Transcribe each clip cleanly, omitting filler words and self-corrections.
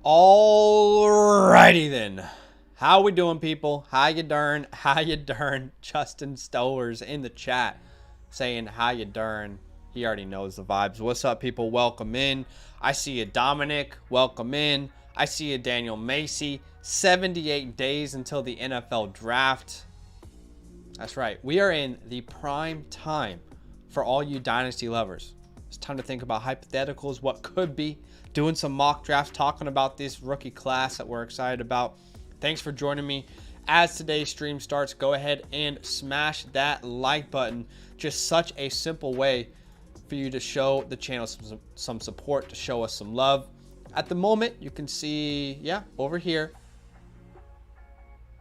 Alrighty then. How we doing, people? How you darn? How you darn? Justin Stowers in the chat saying how you darn. He already knows the vibes. What's up, people? Welcome in. I see you, Dominic. Welcome in. I see you, Daniel Macy. 78 days until the NFL draft. That's right. We are in the prime time for all you Dynasty lovers. It's time to think about hypotheticals, what could be, doing some mock drafts, talking about this rookie class that we're excited about. Thanks for joining me. As today's stream starts, go ahead and smash that like button. Just such a simple way for you to show the channel some support, to show us some love. At the moment, you can see, over here.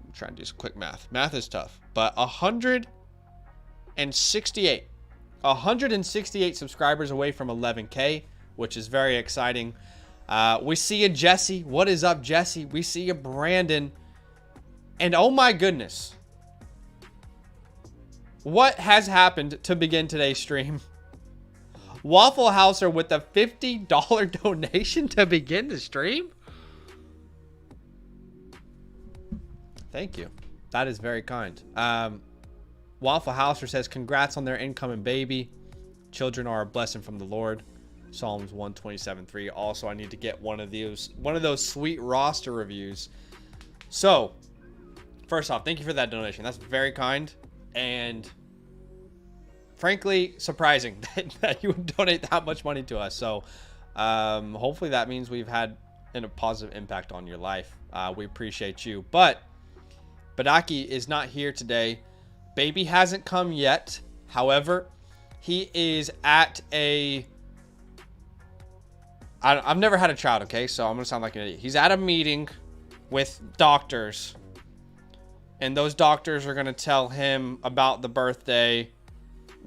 I'm trying to do some quick math. Math is tough, but 168 subscribers away from 11K, which is very exciting. We see you, Jesse. What is up, Jesse? We see you, Brandon. And oh my goodness, what has happened to begin today's stream? Waffle Houser with a $50 donation to begin the stream. Thank you. That is very kind. Waffle Houser says, congrats on their incoming baby. Children are a blessing from the Lord. Psalms 127:3. Also, I need to get one of those sweet roster reviews. So, first off, thank you for that donation. That's very kind and frankly surprising that you would donate that much money to us. So, hopefully that means we've had a positive impact on your life. We appreciate you. But Badaki is not here today. Baby hasn't come yet. However, he is at a... I've never had a child, okay? So I'm going to sound like an idiot. He's at a meeting with doctors. And those doctors are going to tell him about the birthday,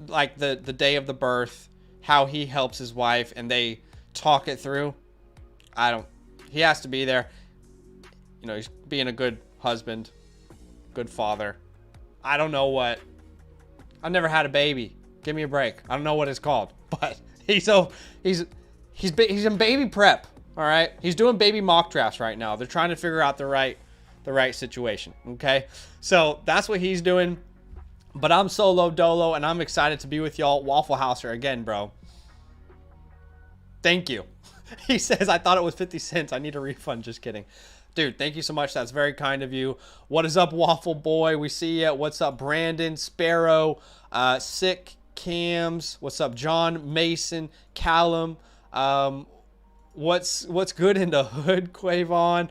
like the day of the birth, how he helps his wife, and they talk it through. He has to be there. You know, he's being a good husband, good father. I don't know what. I've never had a baby. Give me a break. I don't know what it's called, but he's in baby prep. All right, he's doing baby mock drafts right now. They're trying to figure out the right situation. Okay, so that's what he's doing. But I'm solo dolo, and I'm excited to be with y'all. Waffle Houser again, bro. Thank you. He says I thought it was 50 cents. I need a refund. Just kidding. Dude, thank you so much. That's very kind of you. What is up, Waffle Boy? We see you. What's up, Brandon, Sparrow, Sick Cams? What's up, John, Mason, Callum? What's good in the hood, Quavon?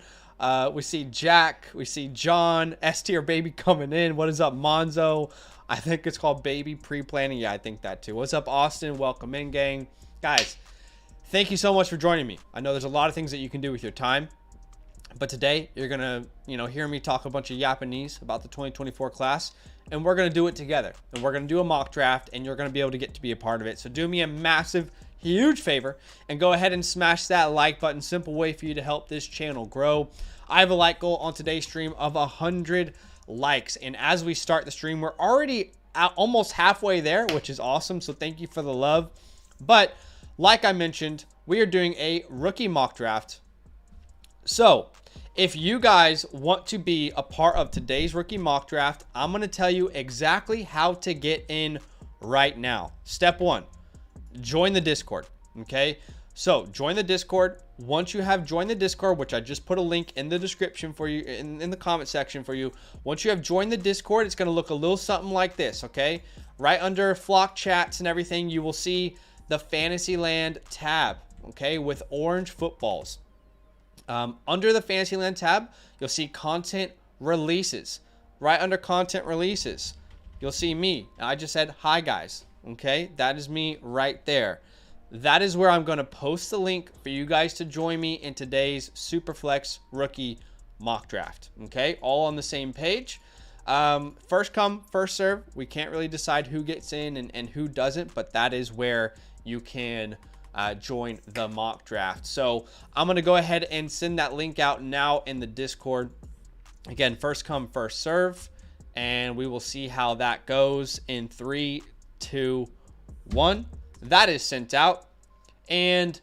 We see Jack. We see John. S-tier baby coming in. What is up, Monzo? I think it's called baby pre-planning. Yeah, I think that too. What's up, Austin? Welcome in, gang. Guys, thank you so much for joining me. I know there's a lot of things that you can do with your time. But today, you're going to, hear me talk a bunch of Japanese about the 2024 class, and we're going to do it together. And we're going to do a mock draft, and you're going to be able to get to be a part of it. So do me a massive, huge favor, and go ahead and smash that like button. Simple way for you to help this channel grow. I have a like goal on today's stream of 100 likes. And as we start the stream, we're already almost halfway there, which is awesome. So thank you for the love. But like I mentioned, we are doing a rookie mock draft. So if you guys want to be a part of today's rookie mock draft, I'm going to tell you exactly how to get in right now. Step one, join the Discord. Okay. So join the Discord. Once you have joined the Discord, which I just put a link in the description for you, in the comment section for you. Once you have joined the Discord, it's going to look a little something like this. Okay. Right under flock chats and everything, you will see the Fantasyland tab. Okay. With orange footballs. Under the Fantasyland tab, you'll see content releases. Right under content releases, you'll see me. I just said, hi guys. Okay, that is me right there. That is where I'm going to post the link for you guys to join me in today's Superflex rookie mock draft. Okay, all on the same page. First come, first serve. We can't really decide who gets in and who doesn't, but that is where you can join the mock draft. So I'm going to go ahead and send that link out now in the Discord. Again, first come, first serve, and we will see how that goes in 3, 2, 1. That is sent out. And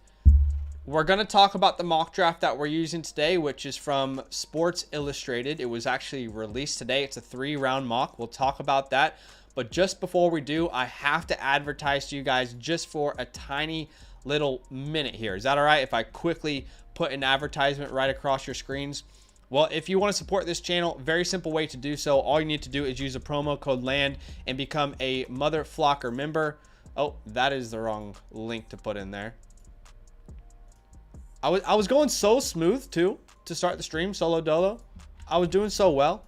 we're going to talk about the mock draft that we're using today, which is from Sports Illustrated. It was actually released today. It's a 3-round mock. We'll talk about that. But just before we do, I have to advertise to you guys just for a tiny little minute here. Is that all right if I quickly put an advertisement right across your screens? Well, if you want to support this channel, very simple way to do so. All you need to do is use the promo code LAND and become a Mother Flocker member. Oh, that is the wrong link to put in there. I was going so smooth too to start the stream, solo dolo. I was doing so well.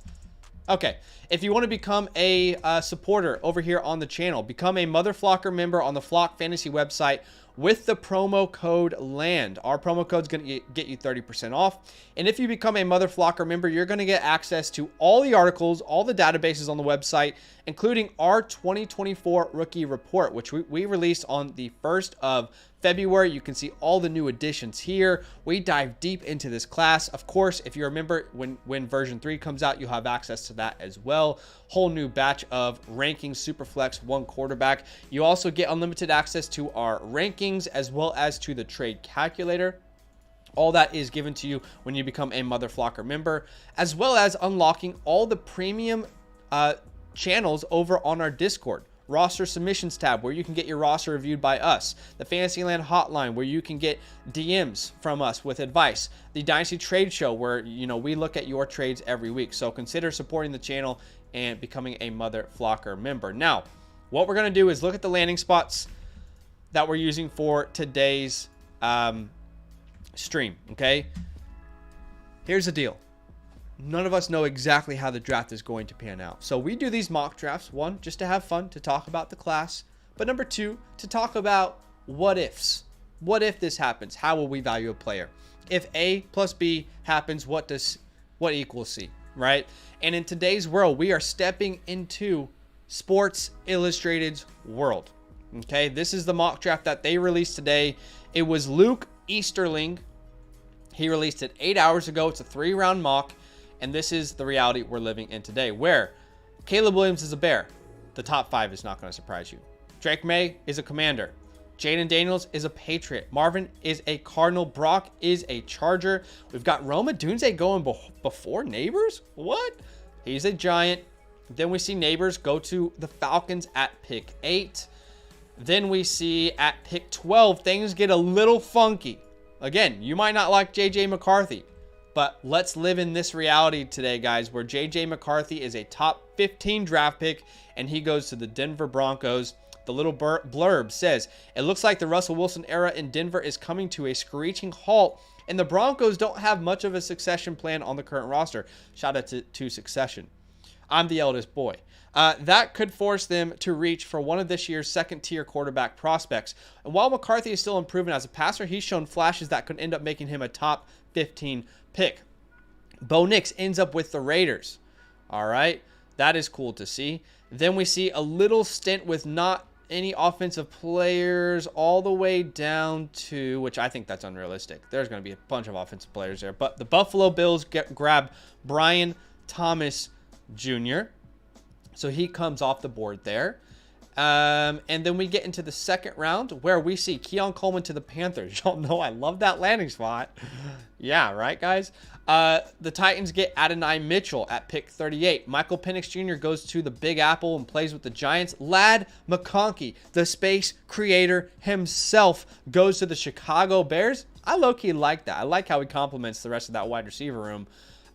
Okay, if you want to become a supporter over here on the channel, become a Mother Flocker member on the Flock Fantasy website with the promo code LAND. Our promo code is going to get you 30% off. And if you become a Mother Flocker member, you're going to get access to all the articles, all the databases on the website, including our 2024 rookie report, which we released on the 1st of February. You can see all the new additions here. We dive deep into this class. Of course, if you remember, when version 3 comes out, you'll have access to that as well. Whole new batch of rankings, Superflex, 1 quarterback. You also get unlimited access to our rankings as well as to the trade calculator. All that is given to you when you become a Mother Flocker member, as well as unlocking all the premium channels over on our Discord. Roster submissions tab, where you can get your roster reviewed by us. The Fantasyland hotline, where you can get DMs from us with advice. The Dynasty trade show, where we look at your trades every week. So consider supporting the channel and becoming a Mother Flocker member. Now, what we're going to do is look at the landing spots that we're using for today's stream. Okay, here's the deal. None of us know exactly how the draft is going to pan out. So we do these mock drafts, 1, just to have fun, to talk about the class. But number 2, to talk about what ifs. What if this happens? How will we value a player? If A plus B happens, what equals C, right? And in today's world, we are stepping into Sports Illustrated's world. Okay, this is the mock draft that they released today. It was Luke Easterling. He released it 8 hours ago. It's a 3-round mock. And this is the reality we're living in today, where Caleb Williams is a Bear. The top 5 is not going to surprise you. Drake May is a Commander. Jaden Daniels is a Patriot. Marvin is a Cardinal. Brock is a Charger. We've got Roma Dunze going before Neighbors. What? He's a Giant. Then we see Neighbors go to the Falcons at pick 8. Then we see at pick 12, things get a little funky. Again, you might not like J.J. McCarthy. But let's live in this reality today, guys, where J.J. McCarthy is a top 15 draft pick, and he goes to the Denver Broncos. The little blurb says, it looks like the Russell Wilson era in Denver is coming to a screeching halt, and the Broncos don't have much of a succession plan on the current roster. Shout out to Succession. I'm the eldest boy. That could force them to reach for one of this year's second-tier quarterback prospects. And while McCarthy is still improving as a passer, he's shown flashes that could end up making him a top 15 pick. Bo Nix ends up with the Raiders. All right, that is cool to see. Then we see a little stint with not any offensive players all the way down to, which I think that's unrealistic. There's going to be a bunch of offensive players there. But the Buffalo Bills grab Brian Thomas Jr. So he comes off the board there. And then we get into the second round where we see Keon Coleman to the Panthers. Y'all know I love that landing spot. Yeah, right, guys? The Titans get Adonai Mitchell at pick 38. Michael Penix Jr. goes to the Big Apple and plays with the Giants. Ladd McConkey, the space creator himself, goes to the Chicago Bears. I low-key like that. I like how he complements the rest of that wide receiver room.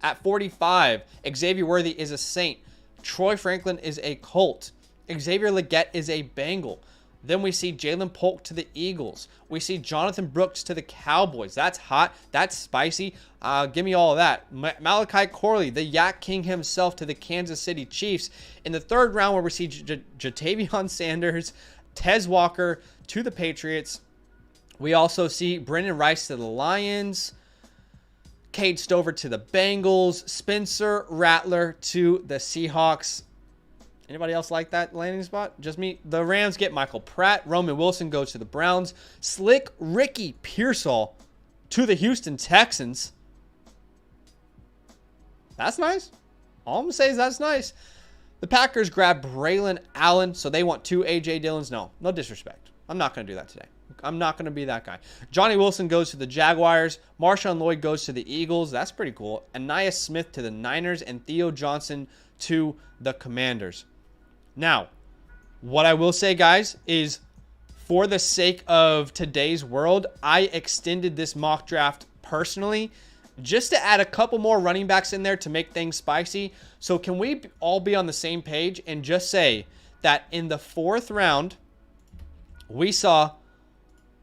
At 45, Xavier Worthy is a Saint. Troy Franklin is a Colt. Xavier Legette is a Bengal. Then we see Jalen Polk to the Eagles. We see Jonathan Brooks to the Cowboys. That's hot. That's spicy. Give me all of that. Malachi Corley, the Yak King himself, to the Kansas City Chiefs. In the third round, where we see Jatavion Sanders, Tez Walker to the Patriots. We also see Brendan Rice to the Lions. Cade Stover to the Bengals. Spencer Rattler to the Seahawks. Anybody else like that landing spot? Just me. The Rams get Michael Pratt. Roman Wilson goes to the Browns. Slick Ricky Pearsall to the Houston Texans. That's nice. All I'm going to say is that's nice. The Packers grab Braylon Allen, so they want 2 A.J. Dillons. No disrespect. I'm not going to do that today. I'm not going to be that guy. Johnny Wilson goes to the Jaguars. Marshawn Lloyd goes to the Eagles. That's pretty cool. Anais Smith to the Niners, and Theo Johnson to the Commanders. Now, what I will say, guys, is for the sake of today's world, I extended this mock draft personally just to add a couple more running backs in there to make things spicy. So can we all be on the same page and just say that in the 4th round, we saw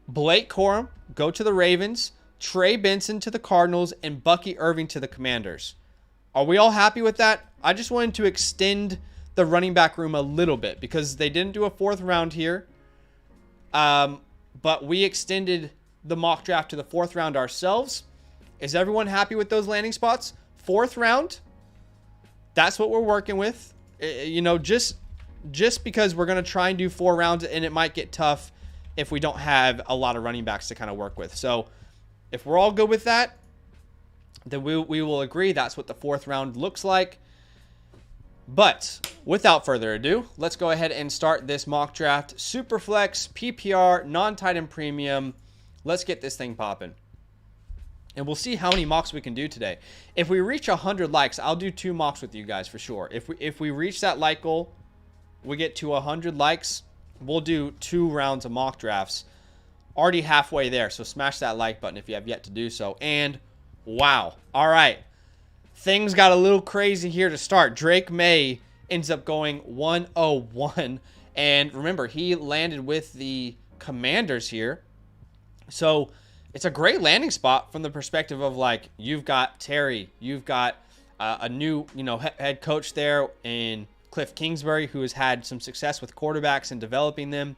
Blake Corum go to the Ravens, Trey Benson to the Cardinals, and Bucky Irving to the Commanders? Are we all happy with that? I just wanted to extend the running back room a little bit because they didn't do a 4th round here. But we extended the mock draft to the 4th round ourselves. Is everyone happy with those landing spots? 4th round, that's what we're working with. You know, just because we're going to try and do 4 rounds, and it might get tough if we don't have a lot of running backs to kind of work with. So if we're all good with that, then we will agree that's what the 4th round looks like. But without further ado, let's go ahead and start this mock draft. Superflex, PPR, non-tight end premium. Let's get this thing popping. And we'll see how many mocks we can do today. If we reach 100 likes, I'll do 2 mocks with you guys for sure. If we reach that like goal, we get to 100 likes, we'll do 2 rounds of mock drafts. Already halfway there, so smash that like button if you have yet to do so. And wow. All right. Things got a little crazy here to start. Drake May ends up going 101. And remember, he landed with the Commanders here. So it's a great landing spot from the perspective of, like, you've got Terry. You've got a new, head coach there in Cliff Kingsbury, who has had some success with quarterbacks and developing them.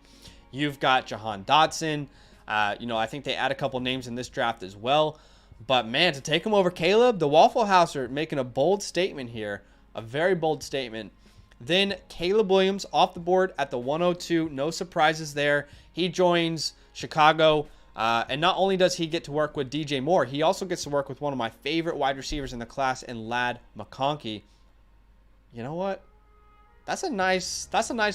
You've got Jahan Dotson. I think they add a couple names in this draft as well. But, man, to take him over Caleb, the Waffle House are making a bold statement here. A very bold statement. Then Caleb Williams off the board at the 102. No surprises there. He joins Chicago. And not only does he get to work with DJ Moore, he also gets to work with one of my favorite wide receivers in the class in Ladd McConkey. You know what? That's a nice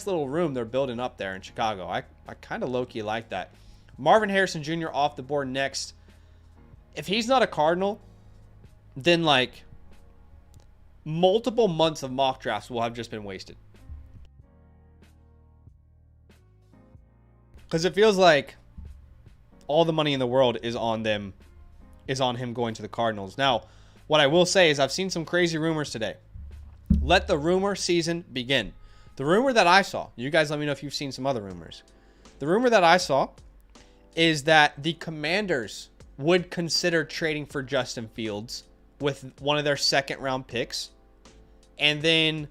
little room they're building up there in Chicago. I kind of low-key like that. Marvin Harrison Jr. off the board next. If he's not a Cardinal, then, like, multiple months of mock drafts will have just been wasted. Because it feels like all the money in the world is on him going to the Cardinals. Now, what I will say is I've seen some crazy rumors today. Let the rumor season begin. The rumor that I saw, you guys let me know if you've seen some other rumors. The rumor that I saw is that the Commanders would consider trading for Justin Fields with one of their 2nd round picks. And then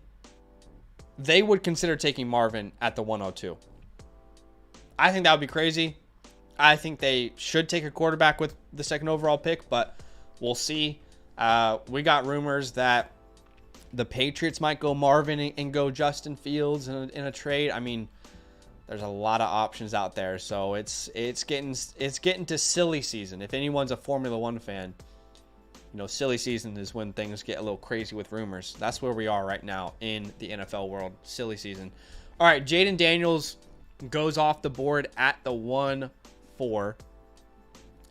they would consider taking Marvin at the 102. I think that would be crazy. I think they should take a quarterback with the 2nd overall pick, but we'll see. We got rumors that the Patriots might go Marvin and go Justin Fields in a trade. I mean, there's a lot of options out there, so it's getting to silly season. If anyone's a Formula One fan, silly season is when things get a little crazy with rumors. That's where we are right now in the NFL world. Silly season. All right, Jaden Daniels goes off the board at the 1-4,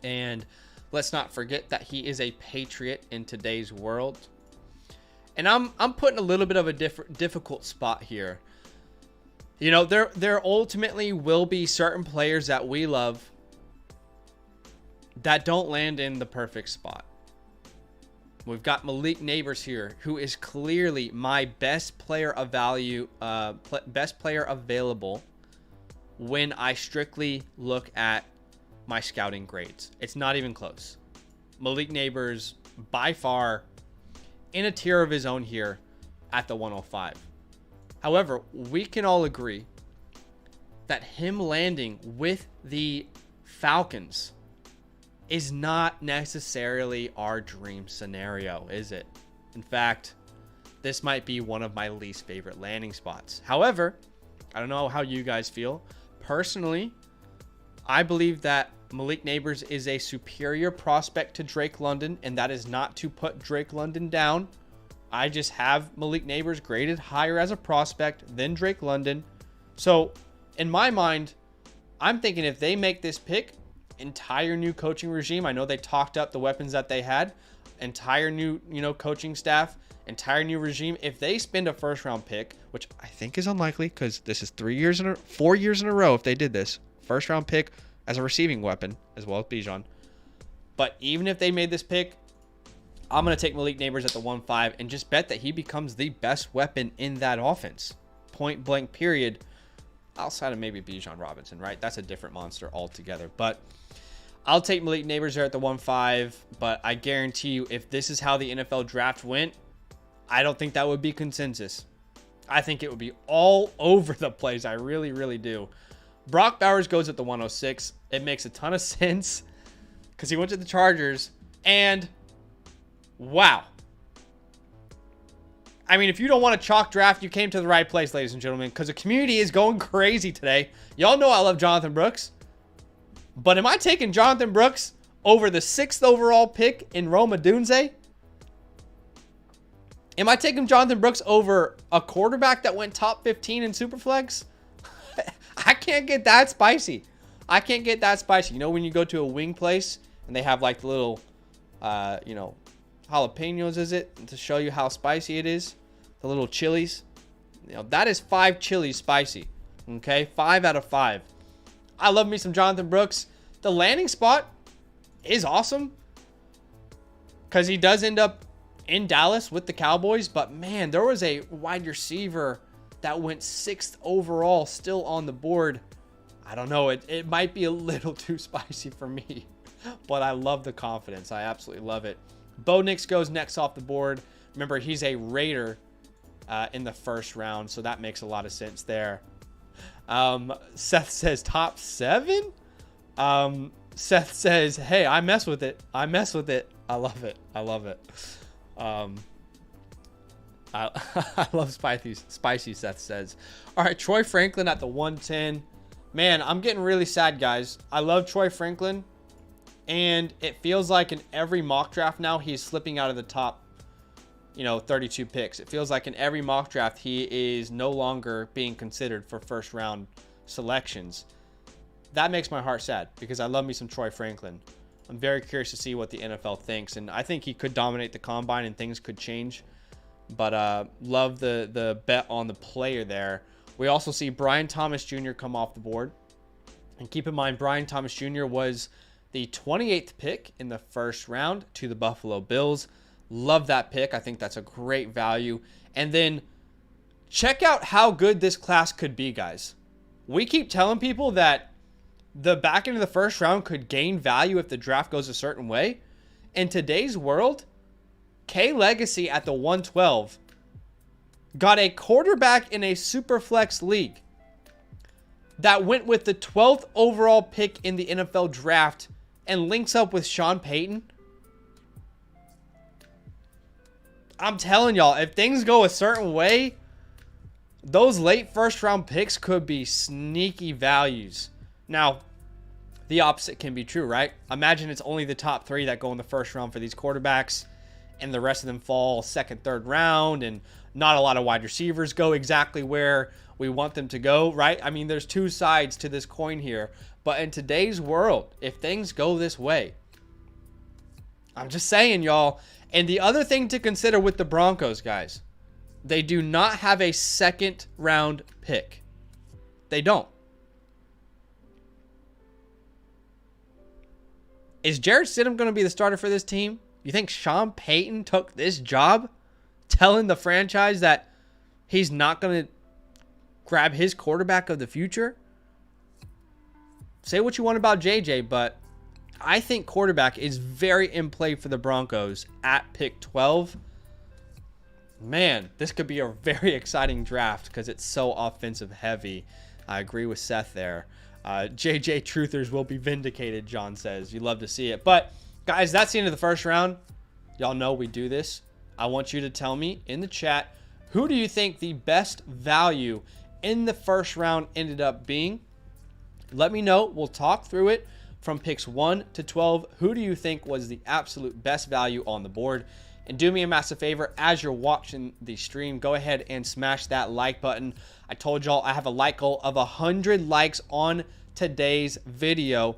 and let's not forget that he is a Patriot in today's world. And I'm putting a little bit of a difficult spot here. There ultimately will be certain players that we love that don't land in the perfect spot. We've got Malik Neighbors here, who is clearly my best player of value, best player available when I strictly look at my scouting grades. It's not even close. Malik Neighbors, by far, in a tier of his own here at the 105. However, we can all agree that him landing with the Falcons is not necessarily our dream scenario, is it? In fact, this might be one of my least favorite landing spots. However, I don't know how you guys feel. Personally, I believe that Malik Neighbors is a superior prospect to Drake London, and that is not to put Drake London down. I just have Malik Neighbors graded higher as a prospect than Drake London. So, in my mind, I'm thinking if they make this pick, entire new coaching regime. I know they talked up the weapons that they had, entire new, coaching staff, entire new regime. If they spend a first round pick, which I think is unlikely because this is 4 years in a row. If they did this first round pick as a receiving weapon as well as Bijan, but even if they made this pick, I'm going to take Malik Neighbors at the 1-5 and just bet that he becomes the best weapon in that offense. Point blank period. Outside of maybe Bijan Robinson, right? That's a different monster altogether. But I'll take Malik Neighbors there at the 1-5. But I guarantee you, if this is how the NFL draft went, I don't think that would be consensus. I think it would be all over the place. I really, really do. Brock Bowers goes at the 106. It makes a ton of sense because he went to the Chargers. And wow. I mean, if you don't want a chalk draft, you came to the right place, ladies and gentlemen, because the community is going crazy today. Y'all know I love Jonathan Brooks. But am I taking Jonathan Brooks over the 6th overall pick in Rome Odunze? Am I taking Jonathan Brooks over a quarterback that went top 15 in Superflex? I can't get that spicy. I can't get that spicy. You know, when you go to a wing place and they have like the little, jalapenos, is it? To show you how spicy it is. The little chilies. That is 5 chilies spicy. Okay? 5 out of 5. I love me some Jonathan Brooks. The landing spot is awesome. Because he does end up in Dallas with the Cowboys. But man, there was a wide receiver that went 6th overall still on the board. I don't know. It might be a little too spicy for me. But I love the confidence. I absolutely love it. Bo Nix goes next off the board. Remember, he's a Raider in the first round, so that makes a lot of sense there. Seth says top 7. Seth says, hey, I mess with it. I mess with it. I love it. I love it. I love spicy, Seth says. All right, Troy Franklin at the 110. Man, I'm getting really sad, guys. I love Troy Franklin. And it feels like in every mock draft now, he's slipping out of the top, 32 picks. It feels like in every mock draft, he is no longer being considered for first round selections. That makes my heart sad because I love me some Troy Franklin. I'm very curious to see what the NFL thinks. And I think he could dominate the combine and things could change. But love the bet on the player there. We also see Brian Thomas Jr. come off the board. And keep in mind, Brian Thomas Jr. was the 28th pick in the first round to the Buffalo Bills. Love that pick. I think that's a great value. And then check out how good this class could be, guys. We keep telling people that the back end of the first round could gain value if the draft goes a certain way. In today's world, K Legacy at the 112 got a quarterback in a Superflex league that went with the 12th overall pick in the NFL draft and links up with Sean Payton. I'm telling y'all, if things go a certain way, those late first round picks could be sneaky values. Now, the opposite can be true, right? Imagine it's only the top 3 that go in the first round for these quarterbacks, and the rest of them fall 2nd, 3rd round, and not a lot of wide receivers go exactly where we want them to go, right? I mean, there's 2 sides to this coin here. But in today's world, if things go this way, I'm just saying, y'all. And the other thing to consider with the Broncos, guys, they do not have a 2nd round pick. They don't. Is Jarrett Stidham going to be the starter for this team? You think Sean Payton took this job telling the franchise that he's not going to grab his quarterback of the future? Say what you want about JJ, but I think quarterback is very in play for the Broncos at pick 12. Man, this could be a very exciting draft because it's so offensive heavy. I agree with Seth there. JJ Truthers will be vindicated, John says. You love to see it. But, guys, that's the end of the first round. Y'all know we do this. I want you to tell me in the chat, who do you think the best value in the first round ended up being? Let me know. We'll talk through it from picks 1 to 12. Who do you think was the absolute best value on the board? And do me a massive favor, as you're watching the stream, go ahead and smash that like button. I told y'all I have a like goal of 100 likes on today's video.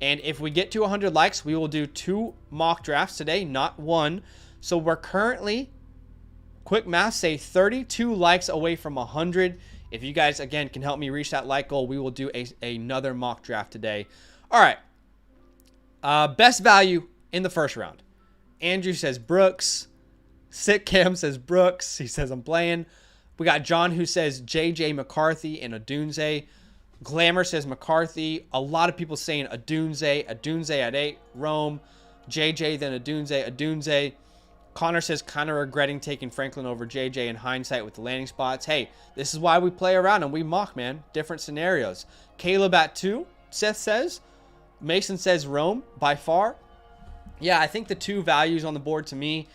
And if we get to 100 likes, we will do 2 mock drafts today, not 1. So we're currently, quick math, say 32 likes away from 100. If you guys, again, can help me reach that like goal, we will do another mock draft today. All right. Best value in the first round. Andrew says Brooks. Sick Cam says Brooks. He says I'm playing. We got John who says JJ McCarthy and Odunze. Glamour says McCarthy. A lot of people saying Odunze. Odunze at 8. Rome. JJ, then Odunze. Connor says kind of regretting taking Franklin over JJ in hindsight with the landing spots. Hey, this is why we play around and we mock, man. Different scenarios. Caleb at 2. Seth says. Mason says Rome by far. Yeah, I think the 2 values on the board to me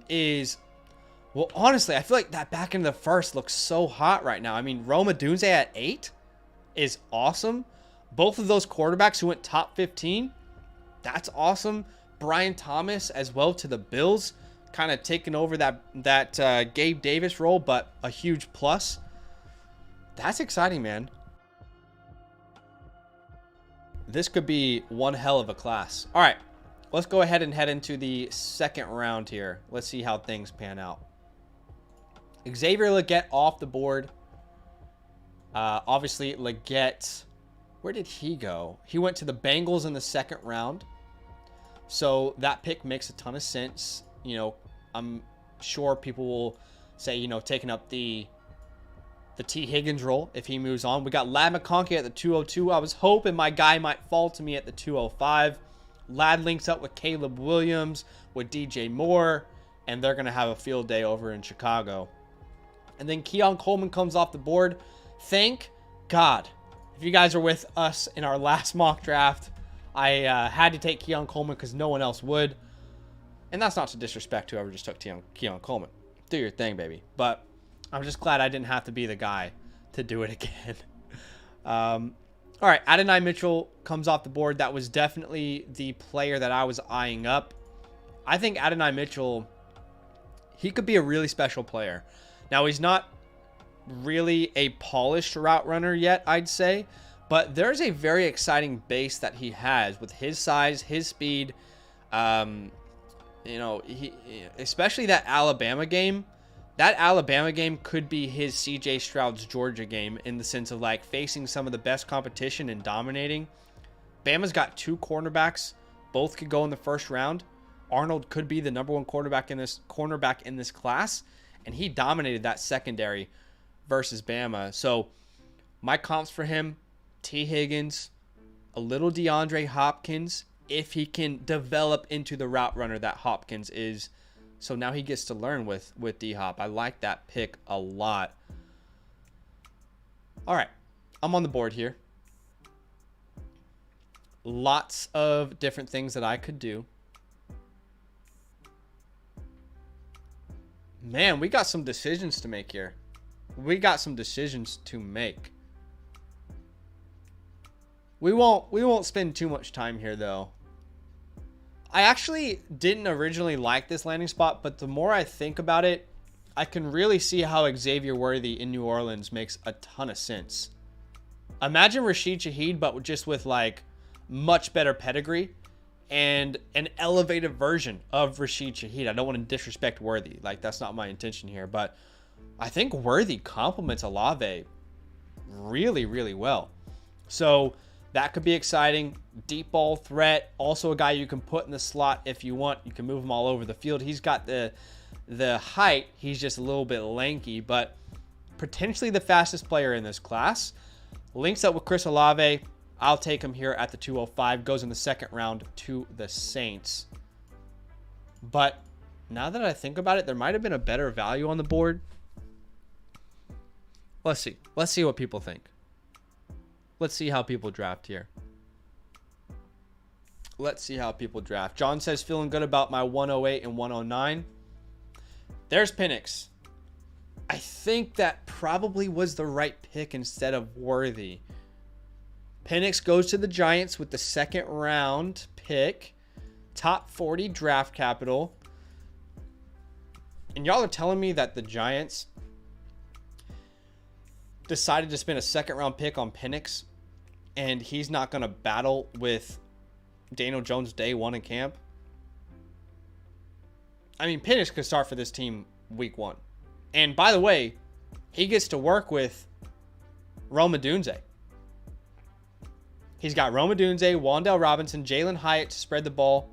is... Well, honestly, I feel like that back into the first looks so hot right now. I mean, Rome Odunze at 8 is awesome. Both of those quarterbacks who went top 15, that's awesome. Brian Thomas as well to the Bills, kind of taking over that Gabe Davis role, but a huge plus. That's exciting, man. This could be one hell of a class. All right, let's go ahead and head into the second round here. Let's see how things pan out. Xavier Legette off the board. Obviously, Legette, where did he go? He went to the Bengals in the second round. So that pick makes a ton of sense. You know, I'm sure people will say, you know, taking up the T. Higgins role if he moves on. We got Lad McConkey at the 202. I was hoping my guy might fall to me at the 205. Lad links up with Caleb Williams, with DJ Moore, and they're going to have a field day over in Chicago. And then Keon Coleman comes off the board. Thank God. If you guys are with us in our last mock draft, I had to take Keon Coleman because no one else would. And that's not to disrespect whoever just took Keon Coleman. Do your thing, baby. But I'm just glad I didn't have to be the guy to do it again. All right, Adonai Mitchell comes off the board. That was definitely the player that I was eyeing up. I think Adonai Mitchell, he could be a really special player. Now, he's not really a polished route runner yet, I'd say. But there's a very exciting base that he has with his size, his speed. You know, especially that Alabama game. That Alabama game could be his CJ Stroud's Georgia game in the sense of like facing some of the best competition and dominating. Bama's got 2 cornerbacks. Both could go in the first round. Arnold could be the number 1 cornerback in this class. And he dominated that secondary versus Bama. So my comps for him, T. Higgins, a little DeAndre Hopkins, if he can develop into the route runner that Hopkins is. So now he gets to learn with D-Hop. I like that pick a lot. All right, I'm on the board here. Lots of different things that I could do. Man, we got some decisions to make here. We won't spend too much time here though. I actually didn't originally like this landing spot, but the more I think about it, I can really see how Xavier Worthy in New Orleans makes a ton of sense. Imagine Rashid Shaheed, but just with like much better pedigree and an elevated version of Rashid Shaheed. I don't want to disrespect Worthy. Like, that's not my intention here, but I think Worthy complements Olave really, really well. So that could be exciting. Deep ball threat. Also a guy you can put in the slot if you want. You can move him all over the field. He's got the height. He's just a little bit lanky, but potentially the fastest player in this class. Links up with Chris Olave. I'll take him here at the 205. Goes in the second round to the Saints. But now that I think about it, there might have been a better value on the board. Let's see. Let's see what people think. Let's see how people draft here. Let's see how people draft. John says, feeling good about my 108 and 109. There's Penix. I think that probably was the right pick instead of Worthy. Penix goes to the Giants with the second round pick. Top 40 draft capital. And y'all are telling me that the Giants decided to spend a second round pick on Penix and he's not going to battle with Daniel Jones day one in camp. I mean, Penix could start for this team week 1. And by the way, he gets to work with Rome Odunze. He's got Rome Odunze, Wan'Dale Robinson, Jalen Hyatt to spread the ball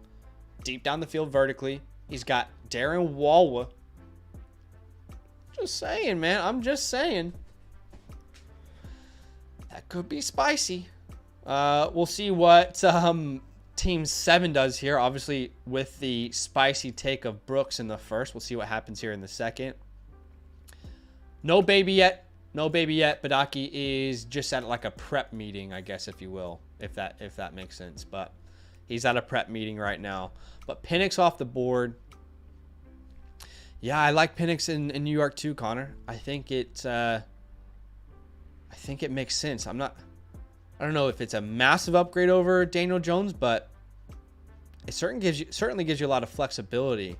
deep down the field vertically. He's got Darren Waller. Just saying, man. I'm just saying. That could be spicy. We'll see what Team 7 does here. Obviously, with the spicy take of Brooks in the first. We'll see what happens here in the second. No baby yet. No baby yet. Badaki is just at like a prep meeting, I guess, if you will. If that makes sense. But he's at a prep meeting right now. But Penix off the board. Yeah, I like Penix in New York too, Connor. I think it makes sense. I don't know if it's a massive upgrade over Daniel Jones, but it certainly gives you a lot of flexibility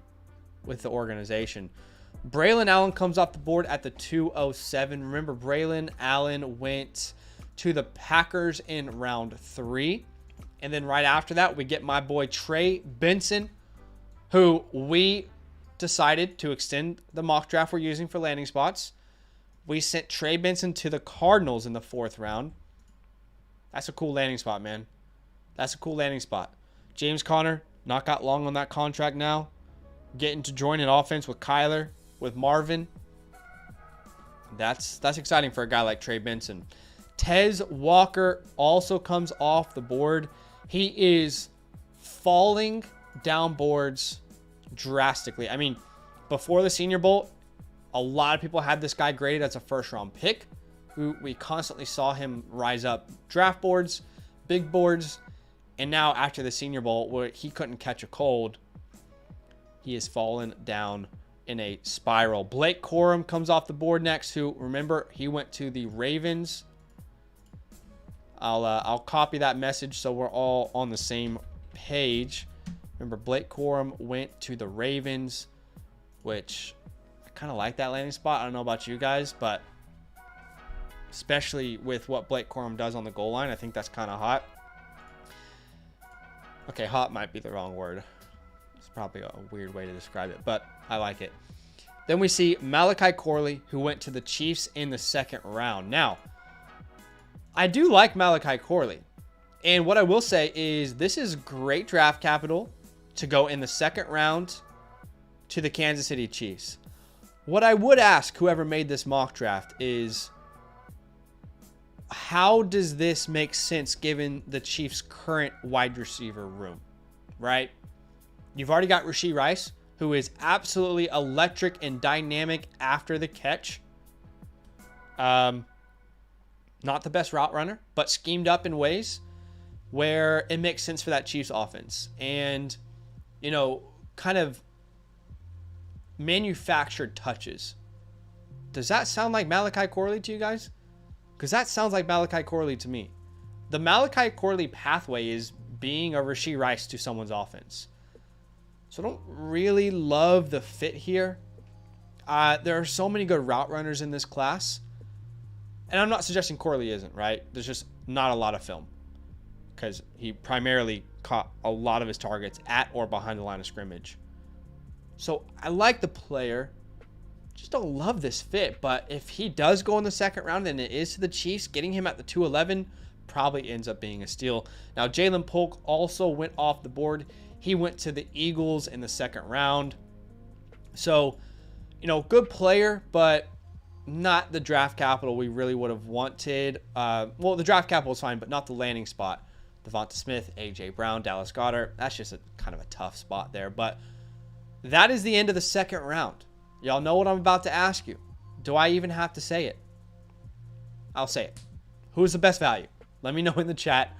with the organization. Braylon Allen comes off the board at the 207. Remember, Braylon Allen went to the Packers in round 3. And then right after that, we get my boy Trey Benson, who we decided to extend the mock draft we're using for landing spots. We sent Trey Benson to the Cardinals in the 4th round. That's a cool landing spot, man. That's a cool landing spot. James Conner, not got long on that contract now. Getting to join an offense with Kyler, with Marvin. That's exciting for a guy like Trey Benson. Tez Walker also comes off the board. He is falling down boards drastically. I mean, before the Senior Bowl, a lot of people had this guy graded as a 1st-round pick. We constantly saw him rise up draft boards, big boards, and now after the Senior Bowl, where he couldn't catch a cold, he has fallen down in a spiral. Blake Corum comes off the board next, who, remember, he went to the Ravens. I'll copy that message so we're all on the same page. Remember, Blake Corum went to the Ravens, which I kind of like that landing spot. I don't know about you guys, but especially with what Blake Corum does on the goal line, I think that's kind of hot. Okay, hot might be the wrong word. It's probably a weird way to describe it, but I like it. Then we see Malachi Corley, who went to the Chiefs in the 2nd round. Now, I do like Malachi Corley. And what I will say is this is great draft capital to go in the 2nd round to the Kansas City Chiefs. What I would ask whoever made this mock draft is, how does this make sense given the Chiefs' current wide receiver room, right? You've already got Rashee Rice, who is absolutely electric and dynamic after the catch. Not the best route runner, but schemed up in ways where it makes sense for that Chiefs offense. And, you know, kind of manufactured touches. Does that sound like Malachi Corley to you guys? Because that sounds like Malachi Corley to me. The Malachi Corley pathway is being a Rashee Rice to someone's offense. So I don't really love the fit here. There are so many good route runners in this class. And I'm not suggesting Corley isn't, right? There's just not a lot of film. Because he primarily caught a lot of his targets at or behind the line of scrimmage. So I like the player. Just don't love this fit. But if he does go in the 2nd round and it is to the Chiefs, getting him at the 211 probably ends up being a steal. Now, Jalen Polk also went off the board. He went to the Eagles in the 2nd round. So, you know, good player, but not the draft capital we really would have wanted. Well, the draft capital is fine, but not the landing spot. Devonta Smith, A.J. Brown, Dallas Goedert. That's just a kind of a tough spot there. But that is the end of the 2nd round. Y'all know what I'm about to ask you. Do I even have to say it? I'll say it. Who's the best value? Let me know in the chat.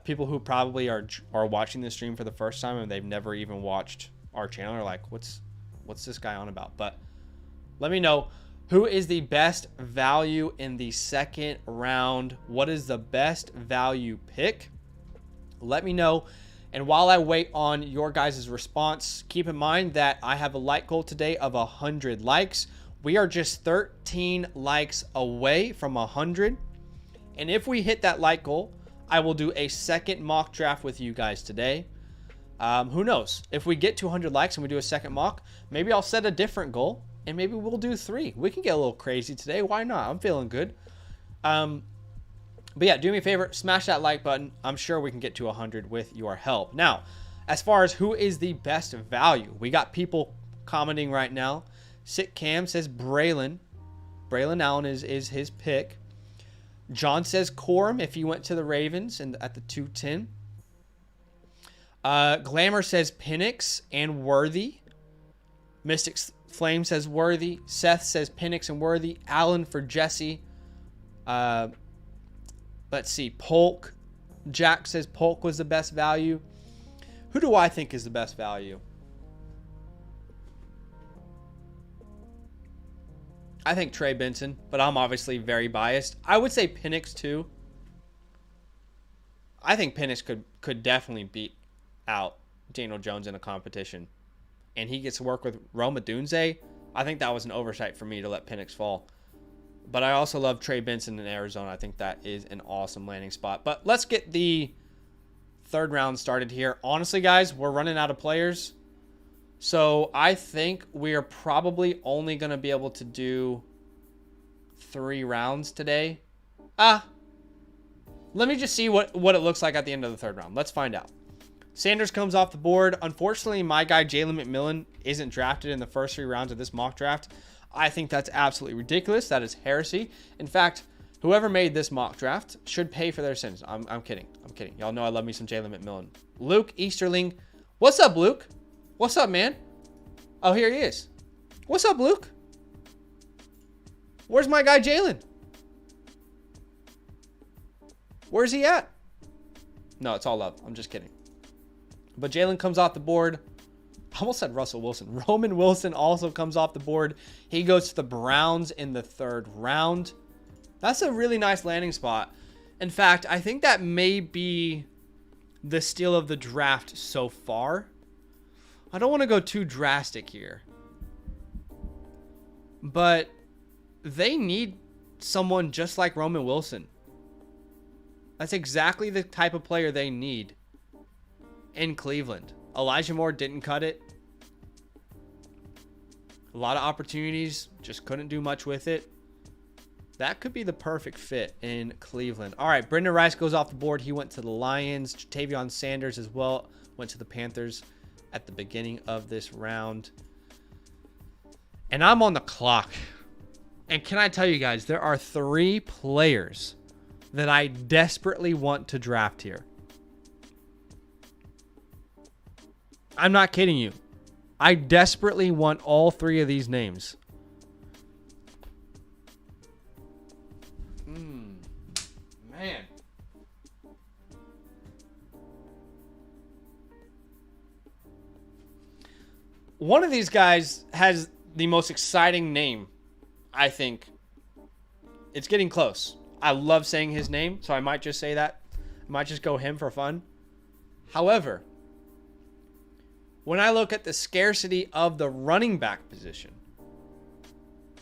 People who probably are watching this stream for the first time and they've never even watched our channel are like, what's this guy on about? But let me know, who is the best value in the 2nd round? What is the best value pick? Let me know. And while I wait on your guys' response, keep in mind that I have a like goal today of 100 likes. We are just 13 likes away from 100. And if we hit that like goal, I will do a second mock draft with you guys today. Who knows? If we get 200 likes and we do a second mock, maybe I'll set a different goal and maybe we'll do 3. We can get a little crazy today. Why not? I'm feeling good. But yeah, do me a favor, smash that like button. I'm sure we can get to 100 with your help. Now, as far as who is the best value, we got people commenting right now. Sick Cam says Braylon. Braylon Allen is his pick. John says Corum if he went to the Ravens and at the 210. Glamour says Penix and Worthy. Mystic Flame says Worthy. Seth says Penix and Worthy. Allen for Jesse. Let's see. Polk. Jack says Polk was the best value. Who do I think is the best value? I think Trey Benson, but I'm obviously very biased. I would say Penix too. I think Penix could definitely beat out Daniel Jones in a competition. And he gets to work with Rome Odunze. I think that was an oversight for me to let Penix fall. But I also love Trey Benson in Arizona. I think that is an awesome landing spot. But let's get the third round started here. Honestly, guys, we're running out of players. So I think we are probably only going to be able to do 3 rounds today. Let me just see what it looks like at the end of the third round. Let's find out. Sanders comes off the board. Unfortunately, my guy Jalen McMillan isn't drafted in the first 3 rounds of this mock draft. I think that's absolutely ridiculous. That is heresy. In fact, whoever made this mock draft should pay for their sins. I'm kidding. I'm kidding. Y'all know I love me some Jalen McMillan. Luke Easterling. What's up, Luke? What's up, man? Oh, here he is. What's up, Luke? Where's my guy Jalen? Where's he at? No, it's all love. I'm just kidding. But Jalen comes off the board. I almost said Russell Wilson. Roman Wilson also comes off the board. He goes to the Browns in the 3rd round. That's a really nice landing spot. In fact, I think that may be the steal of the draft so far. I don't want to go too drastic here. But they need someone just like Roman Wilson. That's exactly the type of player they need in Cleveland. Elijah Moore didn't cut it. A lot of opportunities, just couldn't do much with it. That could be the perfect fit in Cleveland. All right, Brendan Rice goes off the board. He went to the Lions. Jatavion Sanders as well went to the Panthers at the beginning of this round. And I'm on the clock. And can I tell you guys, there are 3 players that I desperately want to draft here. I'm not kidding you. I desperately want all 3 of these names. Man. One of these guys has the most exciting name, I think. It's getting close. I love saying his name, so I might just say that. I might just go him for fun. However, when I look at the scarcity of the running back position,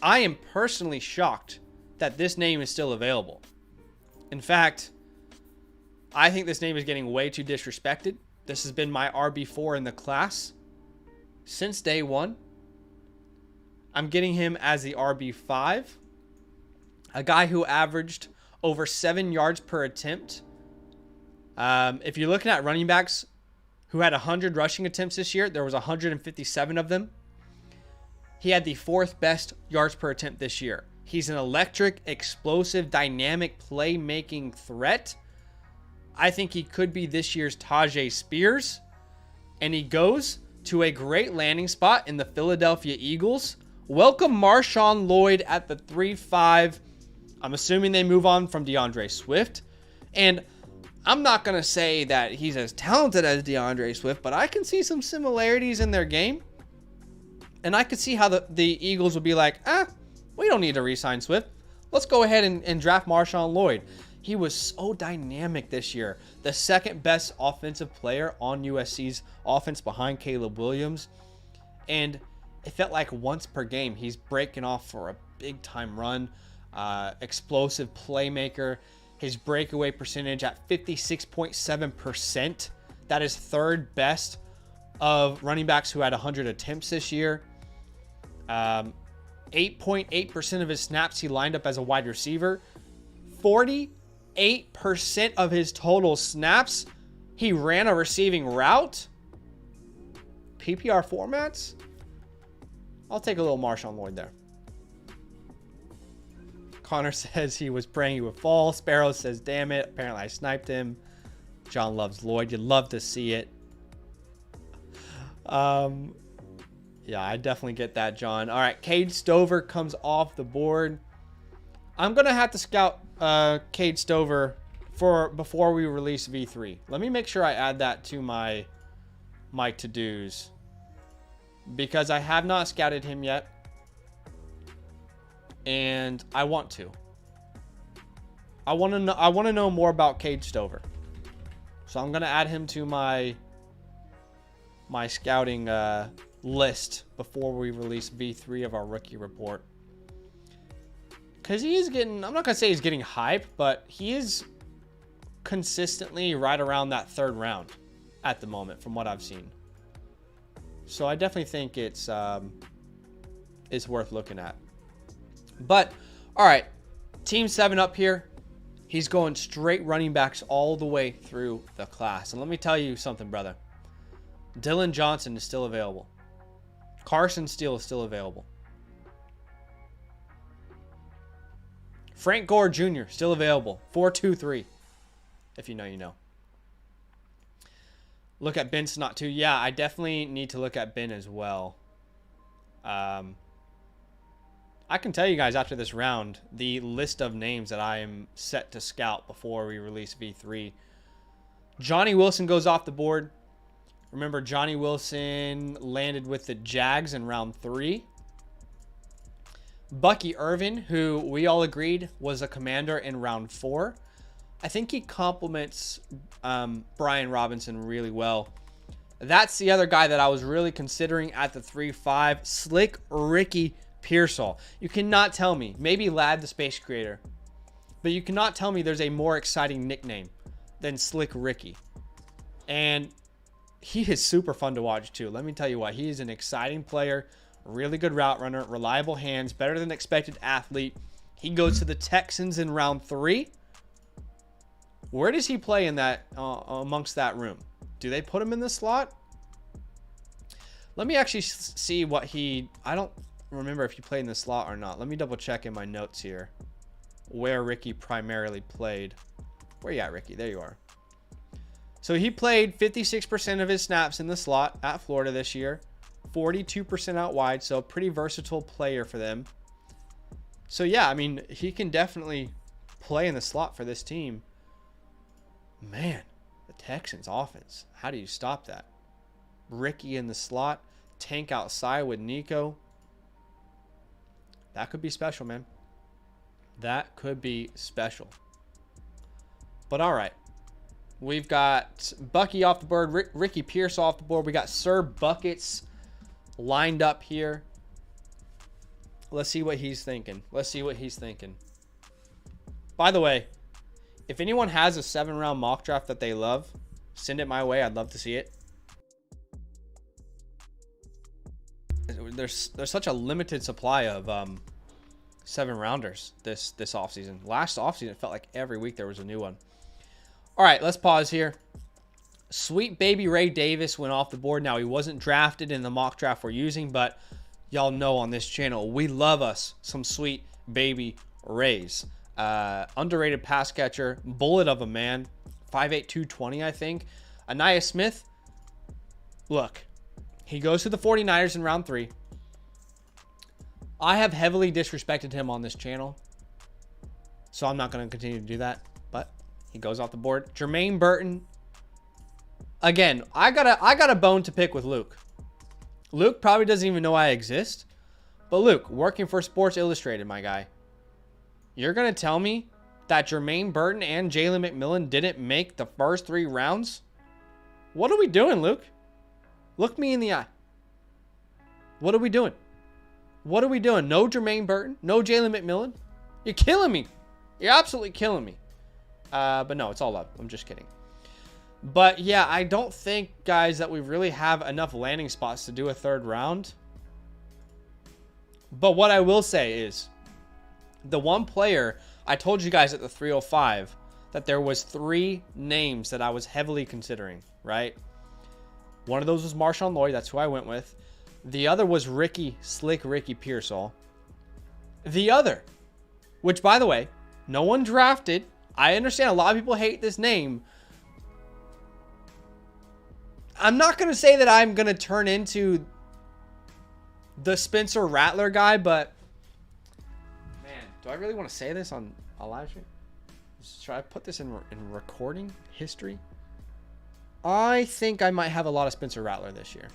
I am personally shocked that this name is still available. In fact, I think this name is getting way too disrespected. This has been my RB4 in the class since day 1. I'm getting him as the RB5. A guy who averaged over 7 yards per attempt. If you're looking at running backs who had 100 rushing attempts this year, there was 157 of them. He had the 4th best yards per attempt this year. He's an electric, explosive, dynamic playmaking threat. I think he could be this year's Tajay Spears. And he goes to a great landing spot in the Philadelphia Eagles. Welcome Marshawn Lloyd at the 3-5. I'm assuming they move on from DeAndre Swift. And I'm not going to say that he's as talented as DeAndre Swift, but I can see some similarities in their game. And I could see how the Eagles would be like, we don't need to re-sign Swift. Let's go ahead and draft Marshawn Lloyd. He was so dynamic this year. The 2nd best offensive player on USC's offense behind Caleb Williams. And it felt like once per game, he's breaking off for a big-time run. Explosive playmaker. His breakaway percentage at 56.7%. That is third best of running backs who had 100 attempts this year. 8.8% of his snaps he lined up as a wide receiver. 48% of his total snaps he ran a receiving route. PPR formats? I'll take a little Marshawn Lloyd there. Connor says he was praying he would fall. Sparrow says, damn it. Apparently I sniped him. John loves Lloyd. You'd love to see it. Yeah, I definitely get that, John. All right, Cade Stover comes off the board. I'm going to have to scout Cade Stover before we release V3. Let me make sure I add that to my to-dos, because I have not scouted him yet, and I want to. I want to know more about Cade Stover. So I'm going to add him to my scouting list before we release V3 of our rookie report. Because he is getting, I'm not going to say he's getting hype, but he is consistently right around that third round at the moment from what I've seen. So I definitely think it's worth looking at. But, all right, Team 7 up here. He's going straight running backs all the way through the class. And let me tell you something, brother. Dylan Johnson is still available. Carson Steele is still available. Frank Gore Jr. still available. 4-2-3. If you know, you know. Look at Ben Snot too. Yeah, I definitely need to look at Ben as well. I can tell you guys after this round the list of names that I am set to scout before we release V3. Johnny Wilson goes off the board. Remember, Johnny Wilson landed with the Jags in round 3. Bucky Irvin, who we all agreed was a commander in round 4. I think he complements Brian Robinson really well. That's the other guy that I was really considering at the 3-5. Slick Ricky Pearsall. You cannot tell me, maybe Lad the Space Creator, but you cannot tell me there's a more exciting nickname than Slick Ricky. And he is super fun to watch too. Let me tell you what, he is an exciting player, really good route runner, reliable hands, better than expected athlete. He goes to the Texans in round 3. Where does he play in that amongst that room? Do they put him in the slot? Let me actually see what I don't remember if he played in the slot or not. Let me double check in my notes here where Ricky primarily played. Where you at, Ricky? There you are. So he played 56% of his snaps in the slot at Florida this year, 42% out wide, so a pretty versatile player for them. So yeah, I mean, he can definitely play in the slot for this team. Man, the Texans offense, how do you stop that? Ricky in the slot, Tank outside with Nico. That could be special, man. That could be special. But all right. We've got Bucky off the board. Ricky Pierce off the board. We got Sir Buckets lined up here. Let's see what he's thinking. Let's see what he's thinking. By the way, if anyone has a 7-round mock draft that they love, send it my way. I'd love to see it. There's such a limited supply of 7-rounders this offseason. Last offseason, it felt like every week there was a new one. All right, let's pause here. Sweet baby Ray Davis went off the board. Now, he wasn't drafted in the mock draft we're using, but y'all know on this channel, we love us some sweet baby Rays. Underrated pass catcher, bullet of a man, 5'8", 220, I think. Anaya Smith, look, he goes to the 49ers in round 3. I have heavily disrespected him on this channel, so I'm not going to continue to do that, but he goes off the board. Jermaine Burton, again, I got a bone to pick with Luke. Luke probably doesn't even know I exist, but Luke, working for Sports Illustrated, my guy, you're going to tell me that Jermaine Burton and Jalen McMillan didn't make the first 3 rounds? What are we doing, Luke? Look me in the eye. What are we doing? What are we doing? No Jermaine Burton? No Jalen McMillan? You're killing me. You're absolutely killing me. But no, it's all love. I'm just kidding. But yeah, I don't think, guys, that we really have enough landing spots to do a third round. But what I will say is, the one player, I told you guys at the 305 that there was 3 names that I was heavily considering, right? One of those was Marshawn Lloyd. That's who I went with. The other was Slick Ricky Pearsall. The other, which, by the way, no one drafted. I understand a lot of people hate this name. I'm not going to say that I'm going to turn into the Spencer Rattler guy, but man, do I really want to say this on a live stream? Should I put this in recording history? I think I might have a lot of Spencer Rattler this year.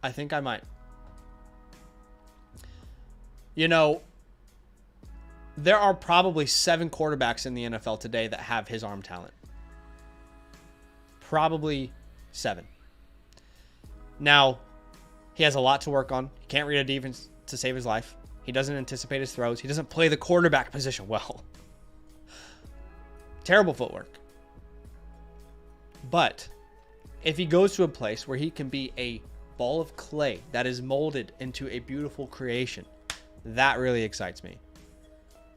I think I might. You know, there are probably 7 quarterbacks in the NFL today that have his arm talent. Probably 7. Now, he has a lot to work on. He can't read a defense to save his life. He doesn't anticipate his throws. He doesn't play the quarterback position well. Terrible footwork. But if he goes to a place where he can be a ball of clay that is molded into a beautiful creation, that really excites me.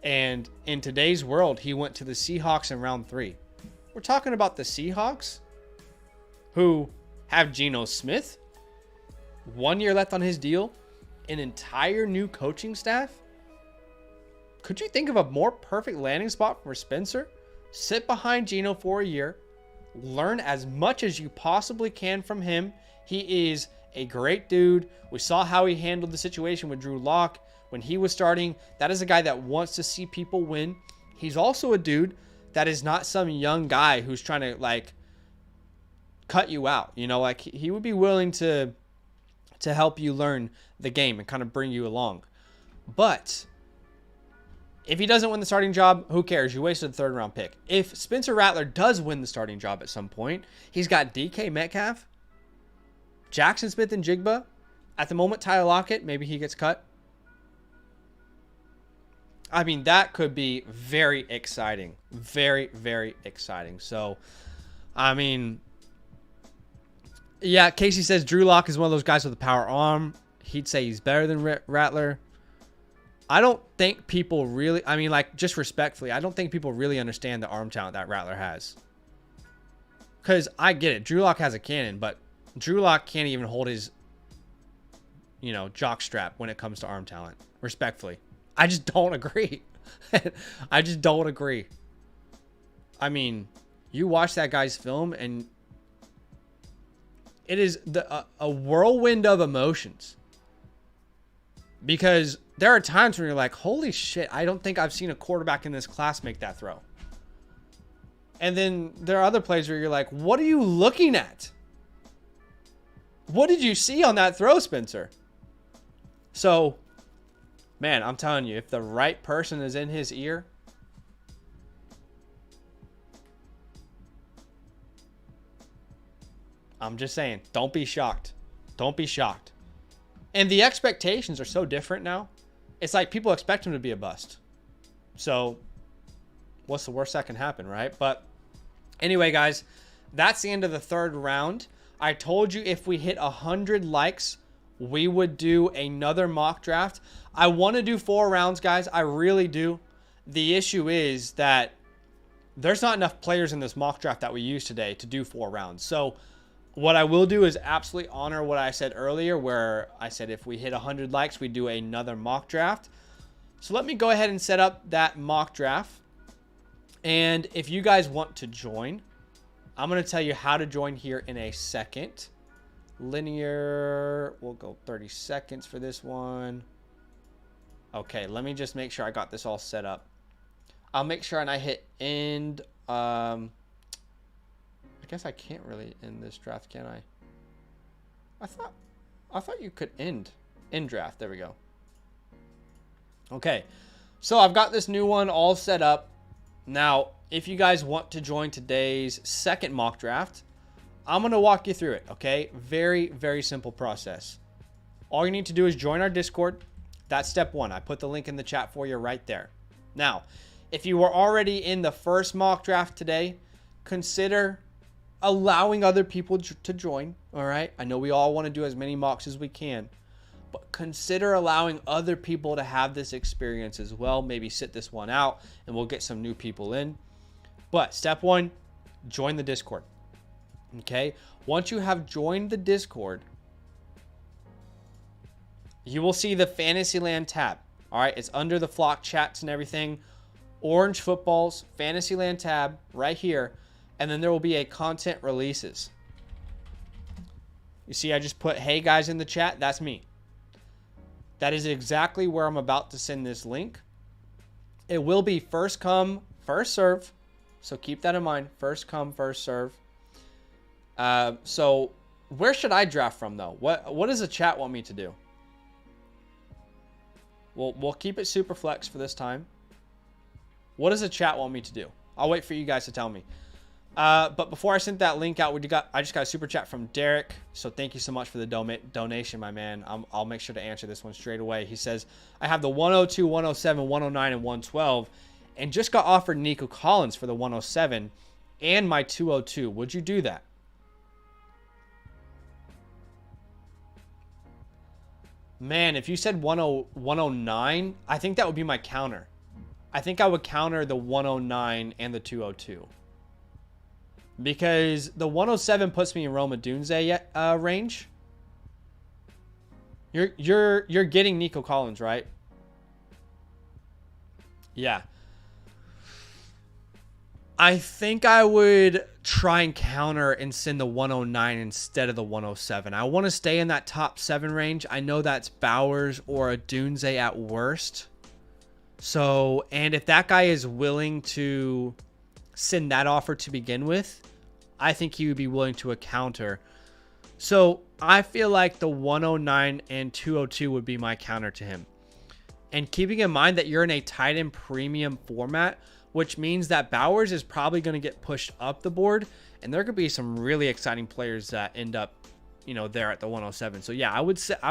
And in today's world, he went to the Seahawks in round 3. We're talking about the Seahawks, who have Geno Smith, 1 year left on his deal, an entire new coaching staff. Could you think of a more perfect landing spot for Spencer? Sit behind Geno for a year, learn as much as you possibly can from him. He is a great dude. We saw how he handled the situation with Drew Lock when he was starting. That is a guy that wants to see people win. He's also a dude that is not some young guy who's trying to like cut you out. You know, like he would be willing to help you learn the game and kind of bring you along. But if he doesn't win the starting job, who cares? You wasted a 3rd round pick. If Spencer Rattler does win the starting job at some point, he's got DK Metcalf, Jackson Smith and Jigba. At the moment, Tyler Lockett, maybe he gets cut. I mean, that could be very exciting. Very, very exciting. So, I mean, yeah, Casey says Drew Lock is one of those guys with a power arm. He'd say he's better than Rattler. I don't think people really, I mean, like, just respectfully, I don't think people really understand the arm talent that Rattler has. Because I get it. Drew Lock has a cannon, but Drew Lock can't even hold his, you know, jock strap when it comes to arm talent. Respectfully. I just don't agree. I just don't agree. I mean, you watch that guy's film and it is a whirlwind of emotions. Because there are times when you're like, holy shit, I don't think I've seen a quarterback in this class make that throw. And then there are other plays where you're like, what are you looking at? What did you see on that throw, Spencer? So, man, I'm telling you, if the right person is in his ear, I'm just saying, don't be shocked. Don't be shocked. And the expectations are so different now. It's like people expect him to be a bust. So, what's the worst that can happen, right? But anyway, guys, that's the end of the 3rd round. I told you if we hit 100 likes, we would do another mock draft. I want to do 4 rounds, guys. I really do. The issue is that there's not enough players in this mock draft that we used today to do 4 rounds. So what I will do is absolutely honor what I said earlier, where I said if we hit 100 likes, we do another mock draft. So let me go ahead and set up that mock draft. And if you guys want to join, I'm going to tell you how to join here in a second. Linear, we'll go 30 seconds for this one. Okay, let me just make sure I got this all set up. I'll make sure and I hit end. I guess I can't really end this draft, can I? I thought you could end draft. There we go. Okay, so I've got this new one all set up. Now, if you guys want to join today's second mock draft, I'm going to walk you through it, okay? Very, very simple process. All you need to do is join our Discord. That's step 1. I put the link in the chat for you right there. Now, If you were already in the first mock draft today, consider allowing other people to join. All right. I know we all want to do as many mocks as we can, but consider allowing other people to have this experience as well. Maybe sit this one out and we'll get some new people in. But step one, join the Discord. Okay. Once you have joined the Discord, you will see the Fantasyland tab. All right. It's under the flock chats and everything. Orange Footballs, Fantasyland tab right here. And then there will be a content releases. You see, I just put, hey guys, in the chat. That's me. That is exactly where I'm about to send this link. It will be first come, first serve. So keep that in mind. First come, first serve. So where should I draft from though? What does the chat want me to do? We'll keep it super flex for this time. What does the chat want me to do? I'll wait for you guys to tell me. But before I sent that link out, I just got a super chat from Derek. So thank you so much for the donation, my man. I'll make sure to answer this one straight away. He says, I have the 102, 107, 109, and 112, and just got offered Nico Collins for the 107 and my 202. Would you do that? Man, if you said 109, I think that would be my counter. I think I would counter the 109 and the 202. Because the 107 puts me in Roma Dunze range. You're getting Nico Collins, right? Yeah. I think I would try and counter and send the 109 instead of the 107. I want to stay in that top 7 range. I know that's Bowers or a Dunze at worst. So, and if that guy is willing to send that offer to begin with, I think he would be willing to a counter. So I feel like the 109 and 202 would be my counter to him. And keeping in mind that you're in a tight end premium format, which means that Bowers is probably going to get pushed up the board. And there could be some really exciting players that end up, there at the 107. So yeah, I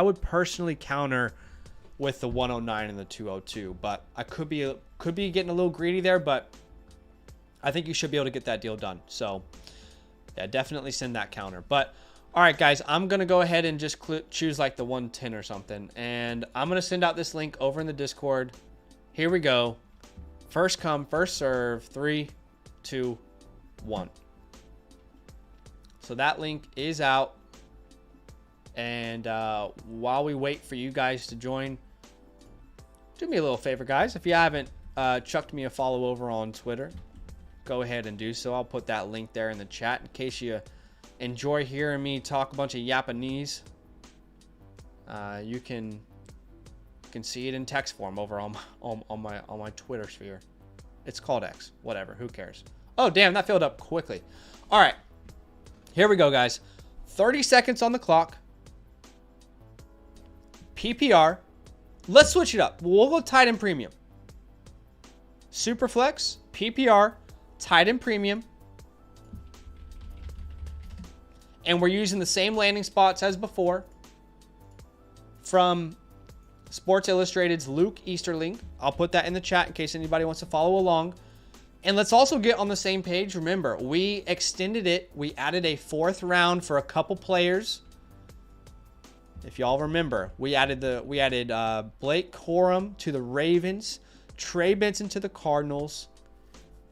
would personally counter with the 109 and the 202, but I could be getting a little greedy there, but I think you should be able to get that deal done. So yeah, definitely send that counter. But all right, guys, I'm going to go ahead and just choose like the 110 or something. And I'm going to send out this link over in the Discord. Here we go. First come, first serve. 3, 2, 1. So that link is out. And while we wait for you guys to join, do me a little favor, guys. If you haven't chucked me a follow over on Twitter, go ahead and do so. I'll put that link there in the chat in case you enjoy hearing me talk a bunch of Japanese. You can see it in text form over on my Twitter sphere. It's called X. Whatever. Who cares? Oh, damn. That filled up quickly. All right. Here we go, guys. 30 seconds on the clock. PPR. Let's switch it up. We'll go tight end premium. Superflex, PPR, tight end premium. And we're using the same landing spots as before from Sports Illustrated's Luke Easterling. I'll put that in the chat in case anybody wants to follow along. And let's also get on the same page. Remember, we extended it. We added a 4th round for a couple players. If y'all remember, we added Blake Corum to the Ravens, Trey Benson to the Cardinals,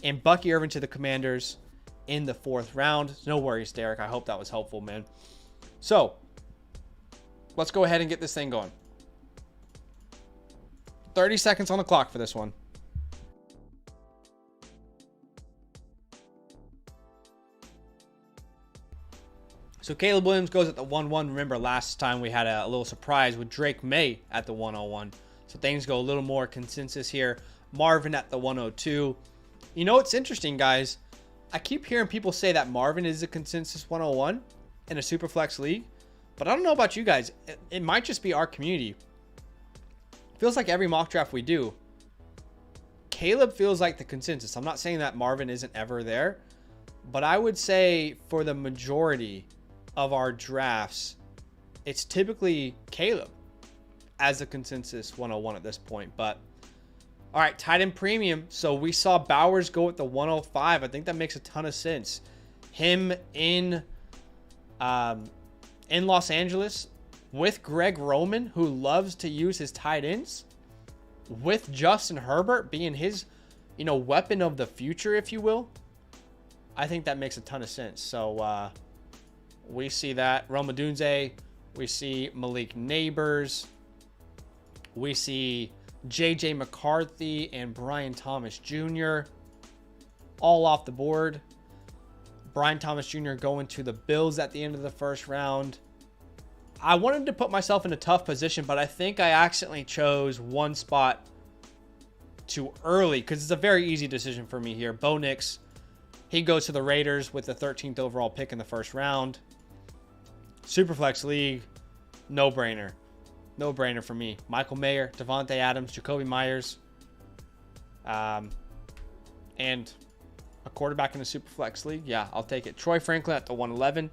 and Bucky Irvin to the Commanders in the 4th round. No worries, Derek. I hope that was helpful, man. So let's go ahead and get this thing going. 30 seconds on the clock for this one. So Caleb Williams goes at the 1-1. Remember last time we had a little surprise with Drake May at the 101. So things go a little more consensus here. Marvin at the 102. You know what's interesting, guys? I keep hearing people say that Marvin is a consensus 101 in a Superflex league. But I don't know about you guys. It might just be our community. Feels like every mock draft we do, Caleb feels like the consensus. I'm not saying that Marvin isn't ever there. But I would say for the majority of our drafts, it's typically Caleb as a consensus 101 at this point. But All right, tight end premium. So we saw Bowers go with the 105. I think that makes a ton of sense. Him in Los Angeles with Greg Roman, who loves to use his tight ends, with Justin Herbert being his, weapon of the future, if you will. I think that makes a ton of sense. So we see that. Rome Odunze. We see Malik Neighbors. We see J.J. McCarthy and Brian Thomas Jr. all off the board. Brian Thomas Jr. going to the Bills at the end of the first round. I wanted to put myself in a tough position, but I think I accidentally chose one spot too early because it's a very easy decision for me here. Bo Nix, he goes to the Raiders with the 13th overall pick in the first round. Superflex League, no-brainer. No-brainer for me. Michael Mayer, Devontae Adams, Jacoby Myers, and a quarterback in the Superflex League. Yeah, I'll take it. Troy Franklin at the 111.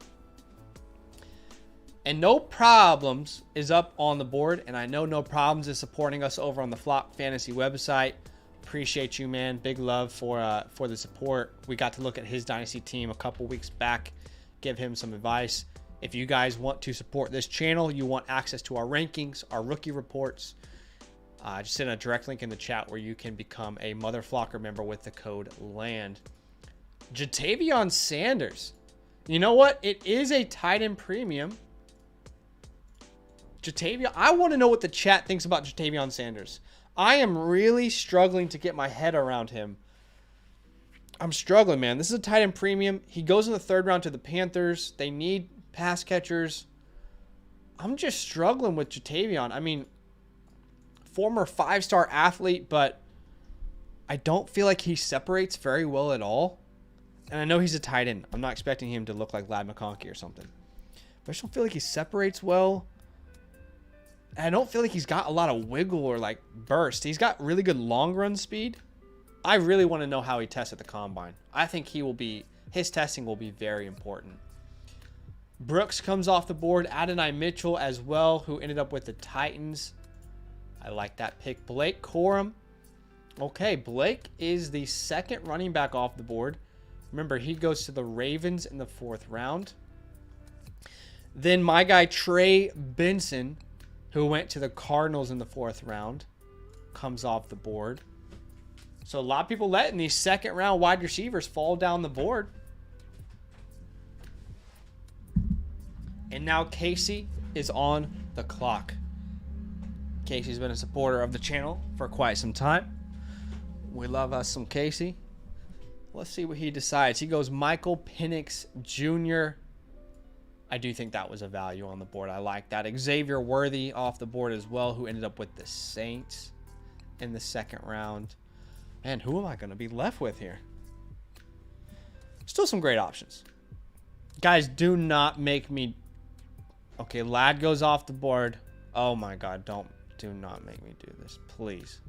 And No Problems is up on the board, and I know No Problems is supporting us over on the Flop Fantasy website. Appreciate you, man. Big love for the support. We got to look at his Dynasty team a couple weeks back, give him some advice. If you guys want to support this channel, you want access to our rankings, our rookie reports, just send a direct link in the chat where you can become a Mother Flocker member with the code LAND. Jatavion Sanders. You know what? It is a tight end premium. Jatavion. I want to know what the chat thinks about Jatavion Sanders. I am really struggling to get my head around him. I'm struggling, man. This is a tight end premium. He goes in the third round to the Panthers. They need pass catchers. I'm just struggling with Jatavion. I mean, former 5-star athlete, but I don't feel like he separates very well at all. And I know he's a tight end. I'm not expecting him to look like Lad McConkey or something. But I just don't feel like he separates well. And I don't feel like he's got a lot of wiggle or like burst. He's got really good long run speed. I really want to know how he tests at the combine. I think his testing will be very important. Brooks comes off the board. Adonai Mitchell as well, who ended up with the Titans. I like that pick. Blake Corum. Okay, Blake is the second running back off the board. Remember, he goes to the Ravens in the 4th round. Then my guy Trey Benson, who went to the Cardinals in the 4th round, comes off the board. So a lot of people letting these second-round wide receivers fall down the board. And now Casey is on the clock. Casey's been a supporter of the channel for quite some time. We love us some Casey. Let's see what he decides. He goes Michael Penix Jr. I do think that was a value on the board. I like that. Xavier Worthy off the board as well, who ended up with the Saints in the 2nd round. Man, who am I going to be left with here? Still some great options. Guys, do not make me... Okay, Lad goes off the board. Oh my God, do not make me do this, please.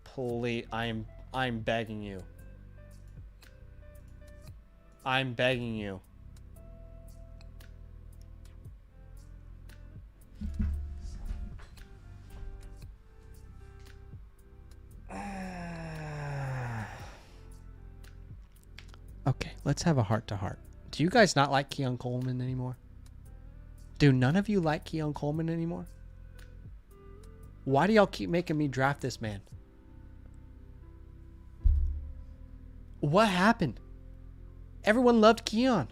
Please, I'm begging you. I'm begging you. Okay, let's have a heart-to-heart. Do you guys not like Keon Coleman anymore? Do none of you like Keon Coleman anymore? Why do y'all keep making me draft this man? What happened? Everyone loved Keon.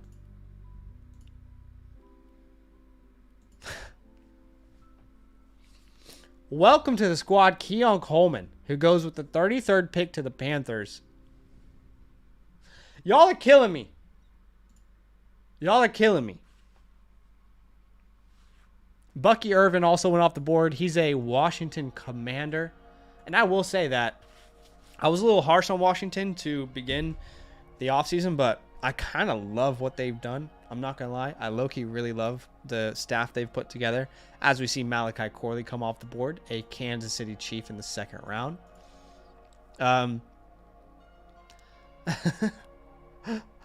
Welcome to the squad, Keon Coleman, who goes with the 33rd pick to the Panthers. Y'all are killing me. Y'all are killing me. Bucky Irvin also went off the board. He's a Washington Commander. And I will say that I was a little harsh on Washington to begin the offseason, but I kind of love what they've done. I'm not going to lie. I low-key really love the staff they've put together. As we see Malachi Corley come off the board, a Kansas City Chief in the 2nd round.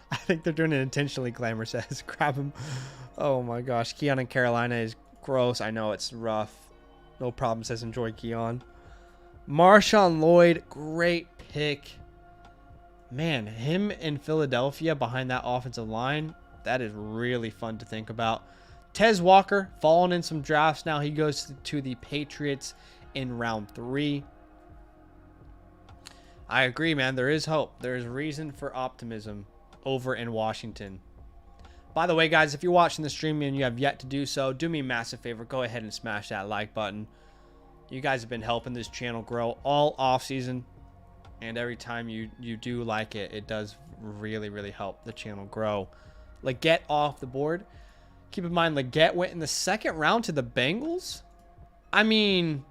I think they're doing it intentionally, Glamour says. Grab him. Oh my gosh. Keon in Carolina is gross. I know it's rough. No problem, says enjoy Keon. Marshawn Lloyd, great pick. Man, him in Philadelphia behind that offensive line, that is really fun to think about. Tez Walker, falling in some drafts now. He goes to the Patriots in round 3. I agree, man. There is hope. There is reason for optimism over in Washington. By the way, guys, if you're watching the stream and you have yet to do so, do me a massive favor. Go ahead and smash that like button. You guys have been helping this channel grow all offseason. And every time you do like it, it does really, really help the channel grow. Leggett off the board. Keep in mind, Leggett went in the 2nd round to the Bengals. I mean,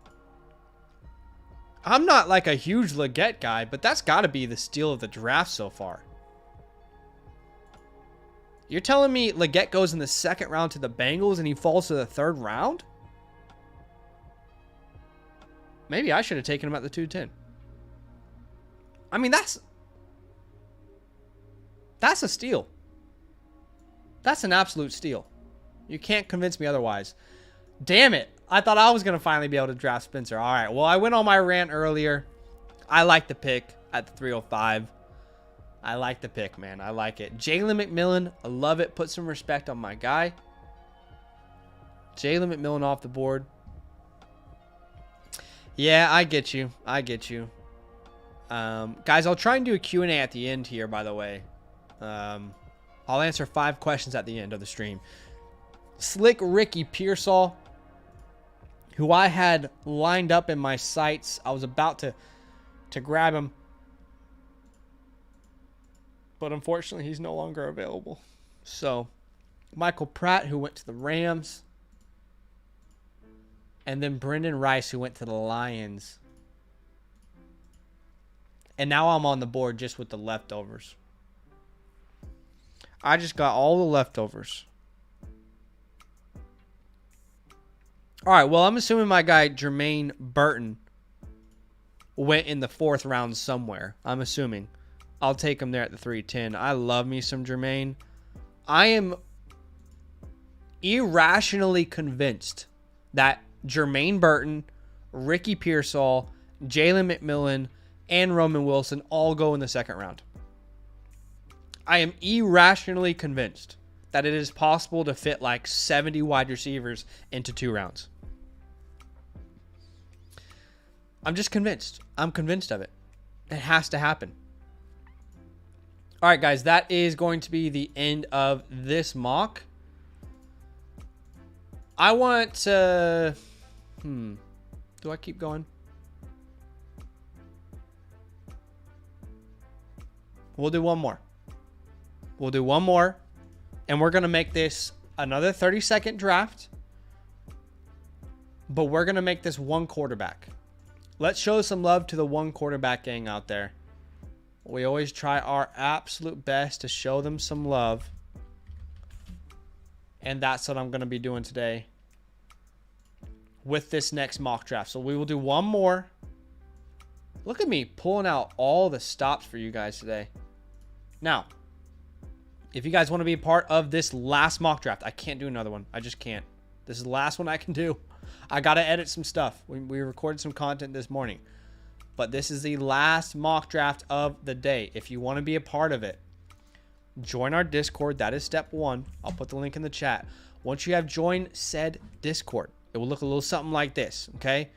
I'm not like a huge Leggett guy, but that's got to be the steal of the draft so far. You're telling me Leggett goes in the 2nd round to the Bengals and he falls to the 3rd round? Maybe I should have taken him at the 210. I mean, that's a steal. That's an absolute steal. You can't convince me otherwise. Damn it. I thought I was going to finally be able to draft Spencer. All right. Well, I went on my rant earlier. I like the pick at the 305. I like the pick, man. I like it. Jalen McMillan. I love it. Put some respect on my guy. Jalen McMillan off the board. Yeah, I get you. I get you. Guys, I'll try and do a Q&A at the end here, by the way. I'll answer 5 questions at the end of the stream. Slick Ricky Pearsall, who I had lined up in my sights. I was about to grab him. But unfortunately, he's no longer available. So, Michael Pratt, who went to the Rams. And then Brendan Rice, who went to the Lions. And now I'm on the board just with the leftovers. I just got all the leftovers. All right, well, I'm assuming my guy Jermaine Burton went in the 4th round somewhere. I'm assuming. I'll take him there at the 310. I love me some Jermaine. I am irrationally convinced that Jermaine Burton, Ricky Pearsall, Jalen McMillan, and Roman Wilson all go in the 2nd round. I am irrationally convinced that it is possible to fit like 70 wide receivers into 2 rounds. I'm just convinced. I'm convinced of it. It has to happen. All right, guys, that is going to be the end of this mock. I want to... Do I keep going? We'll do one more. We'll do one more. And we're going to make this another 30-second draft. But we're going to make this one quarterback. Let's show some love to the one quarterback gang out there. We always try our absolute best to show them some love. And that's what I'm going to be doing today with this next mock draft. So we will do one more. Look at me pulling out all the stops for you guys today. Now, if you guys want to be a part of this last mock draft, I can't do another one. I just can't. This is the last one I can do. I got to edit some stuff. We recorded some content this morning. But this is the last mock draft of the day. If you want to be a part of it, join our Discord. That is step 1. I'll put the link in the chat. Once you have joined said Discord, it will look a little something like this, okay?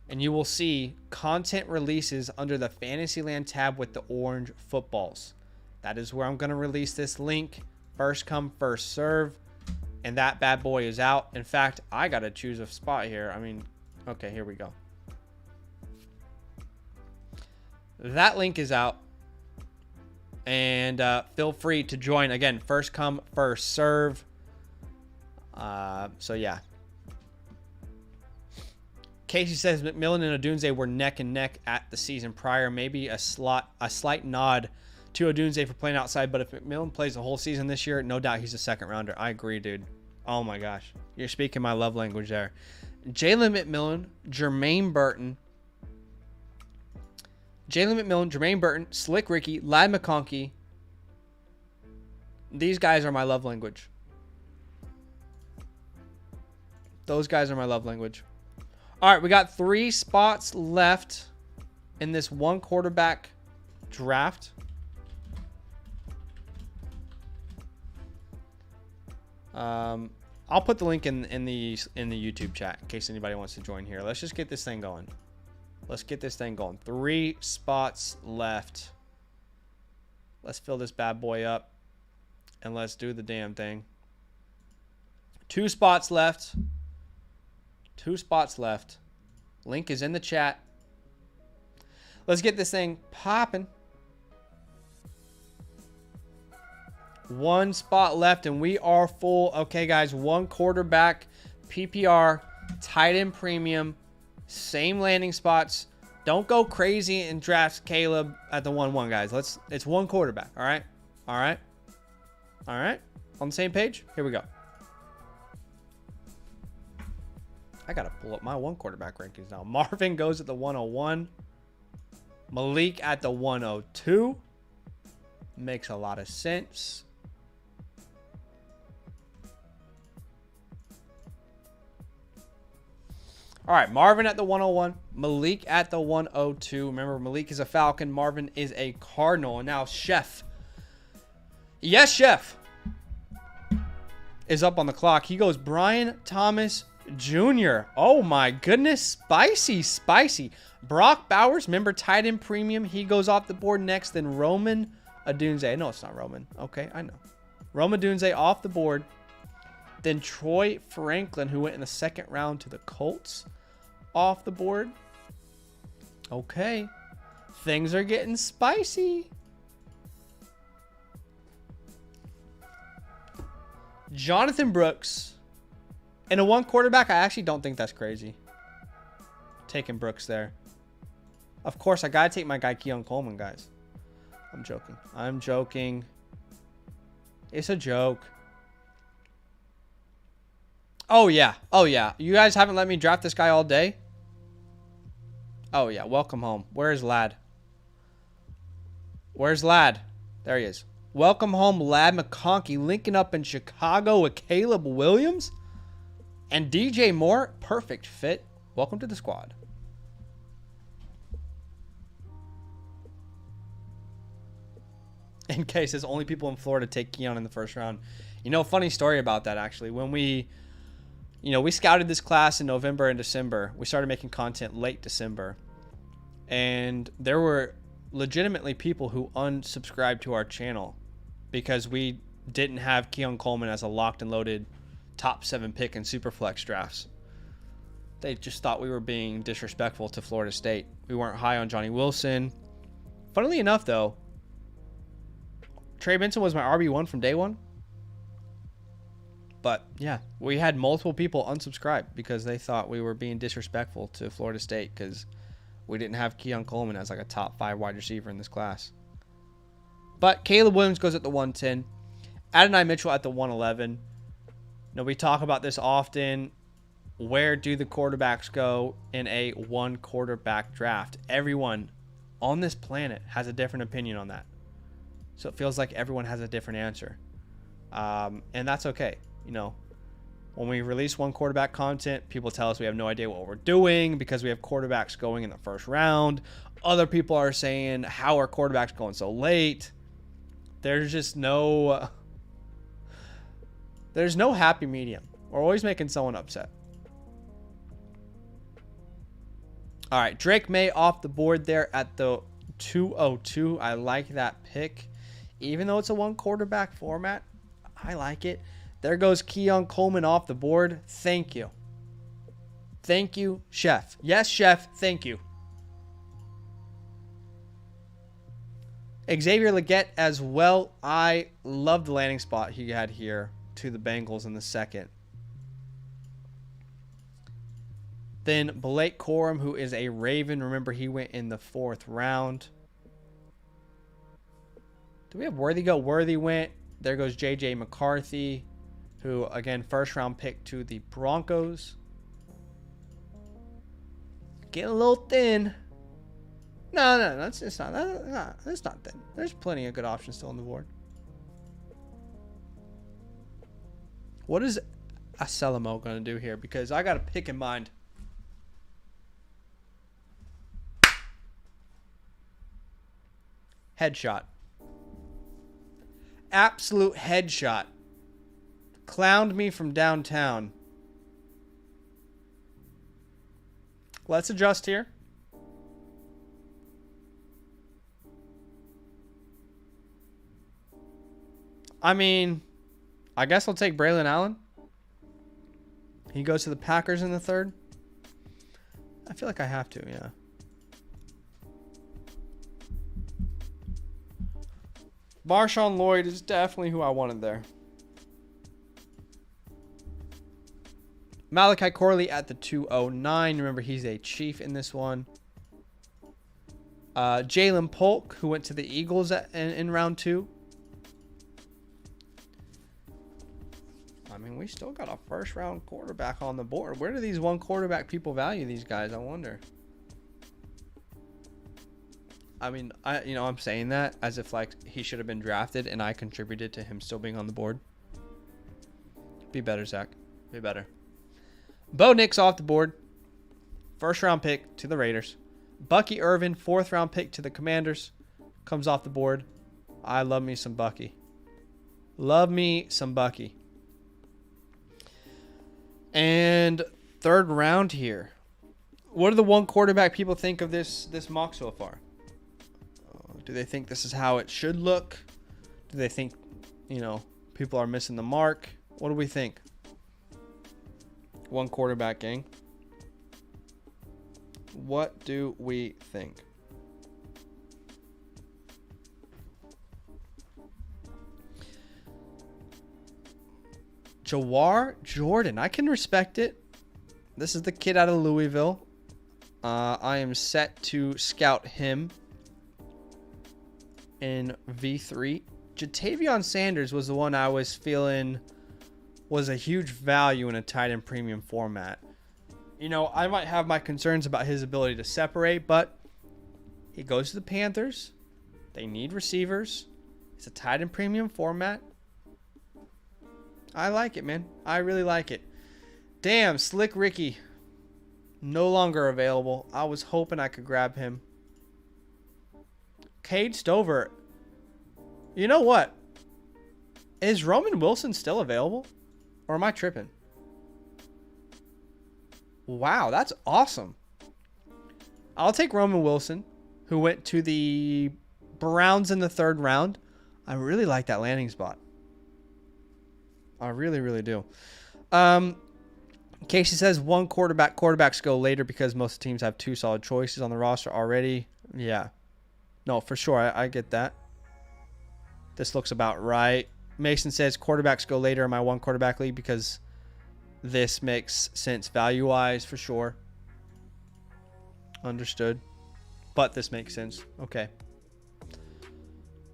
And you will see content releases under the Fantasyland tab with the orange footballs. That is where I'm going to release this link. First come, first serve. And that bad boy is out. In fact, I got to choose a spot here. I mean, okay, here we go. That link is out. And feel free to join. Again, first come, first serve. So, yeah. Casey says McMillan and Odunze were neck and neck at the season prior. Maybe a slight nod to Odunze for playing outside. But if McMillan plays the whole season this year, no doubt he's a 2nd rounder. I agree, dude. Oh, my gosh. You're speaking my love language there. Jalen McMillan, Jermaine Burton. Jermaine Burton, Slick Ricky, Ladd McConkey. These guys are my love language. Those guys are my love language. All right, we got 3 spots left in this 1 quarterback draft. I'll put the link in the YouTube chat in case anybody wants to join here. Let's just get this thing going. Let's get this thing going. 3 spots left. Let's fill this bad boy up and let's do the damn thing. 2 spots left. 2 spots left. Link is in the chat. Let's get this thing popping. 1 spot left and we are full. Okay, guys, 1 quarterback, PPR, tight end premium, same landing spots. Don't go crazy and draft Caleb at the 1-1, guys. It's 1 quarterback. All right. All right. All right. On the same page. Here we go. I got to pull up my 1 quarterback rankings now. Marvin goes at the 101. Malik at the 102. Makes a lot of sense. All right, Marvin at the 101. Malik at the 102. Remember, Malik is a Falcon. Marvin is a Cardinal. And now Chef. Yes, Chef is up on the clock. He goes Brian Thomas Jr. Oh, my goodness. Spicy, spicy. Brock Bowers, member tight end premium. He goes off the board next. Then Roman Adunze. No, it's not Roman. Okay, I know. Roman Adunze off the board. Then Troy Franklin, who went in the 2nd round to the Colts, off the board. Okay. Things are getting spicy. Jonathan Brooks. And a 1 quarterback, I actually don't think that's crazy. Taking Brooks there. Of course, I got to take my guy Keon Coleman, guys. I'm joking. I'm joking. It's a joke. Oh, yeah. Oh, yeah. You guys haven't let me draft this guy all day? Oh, yeah. Welcome home. Where's Lad? Where's Lad? There he is. Welcome home, Lad McConkey. Linking up in Chicago with Caleb Williams and DJ Moore. Perfect fit. Welcome to the squad. In case there's only people in Florida take Keon in the 1st round. You know, funny story about that, actually. When we scouted this class in November and December. We started making content late December. And there were legitimately people who unsubscribed to our channel because we didn't have Keon Coleman as a locked and loaded top 7 pick in Superflex drafts. They just thought we were being disrespectful to Florida State. We weren't high on Johnny Wilson. Funnily enough, though, Trey Benson was my RB1 from day 1. But, yeah, we had multiple people unsubscribe because they thought we were being disrespectful to Florida State because we didn't have Keon Coleman as like a top 5 wide receiver in this class. But Caleb Williams goes at the 110. Adonai Mitchell at the 111. We talk about this often. Where do the quarterbacks go in a 1 quarterback draft? Everyone on this planet has a different opinion on that. So it feels like everyone has a different answer. And that's okay. When we release 1 quarterback content, people tell us we have no idea what we're doing because we have quarterbacks going in the 1st round. Other people are saying, how are quarterbacks going so late? There's just no happy medium. We're always making someone upset. All right, Drake May off the board there at the 202. I like that pick. Even though it's a 1 quarterback format, I like it. There goes Keon Coleman off the board. Thank you. Thank you, Chef. Yes, Chef, thank you. Xavier Legette as well. I love the landing spot he had here to the Bengals in the 2nd. Then Blake Corum, who is a Raven. Remember, he went in the 4th round. Do we have Worthy go? Worthy went. There goes J.J. McCarthy, who, again, 1st round pick to the Broncos. Getting a little thin. No, it's not thin. There's plenty of good options still on the board. What is Aselamo going to do here? Because I got a pick in mind. Headshot. Absolute headshot. Clowned me from downtown. Let's adjust here. I mean, I guess I'll take Braylon Allen. He goes to the Packers in the third. I feel like I have to, yeah. Marshawn Lloyd is definitely who I wanted there. Malachi Corley at the 209. Remember, he's a Chief in this one. Jalen Polk, who went to the Eagles in round 2. I mean, we still got a first-round quarterback on the board. Where do these one quarterback people value these guys? I wonder. I mean, I'm saying that as if like he should have been drafted and I contributed to him still being on the board. Be better, Zach. Be better. Bo Nix off the board. First-round pick to the Raiders. Bucky Irvin, 4th-round pick to the Commanders. Comes off the board. I love me some Bucky. Love me some Bucky. And 3rd round here. What do the one quarterback people think of this mock so far? Do they think this is how it should look? Do they think, people are missing the mark? What do we think? One quarterback gang. What do we think? Jawar Jordan. I can respect it. This is the kid out of Louisville. I am set to scout him in V3. Jatavion Sanders was the one I was feeling was a huge value in a tight end premium format. I might have my concerns about his ability to separate, but he goes to the Panthers. They need receivers. It's a tight end premium format. I like it, man. I really like it. Damn, Slick Ricky. No longer available. I was hoping I could grab him. Cade Stover. You know what? Is Roman Wilson still available? Or am I tripping? Wow, that's awesome. I'll take Roman Wilson, who went to the Browns in the 3rd round. I really like that landing spot. I really, really do. Casey says one quarterbacks go later because most teams have 2 solid choices on the roster already. Yeah. No, for sure. I get that. This looks about right. Mason says quarterbacks go later in my one quarterback league because this makes sense value-wise for sure. Understood. But this makes sense. Okay.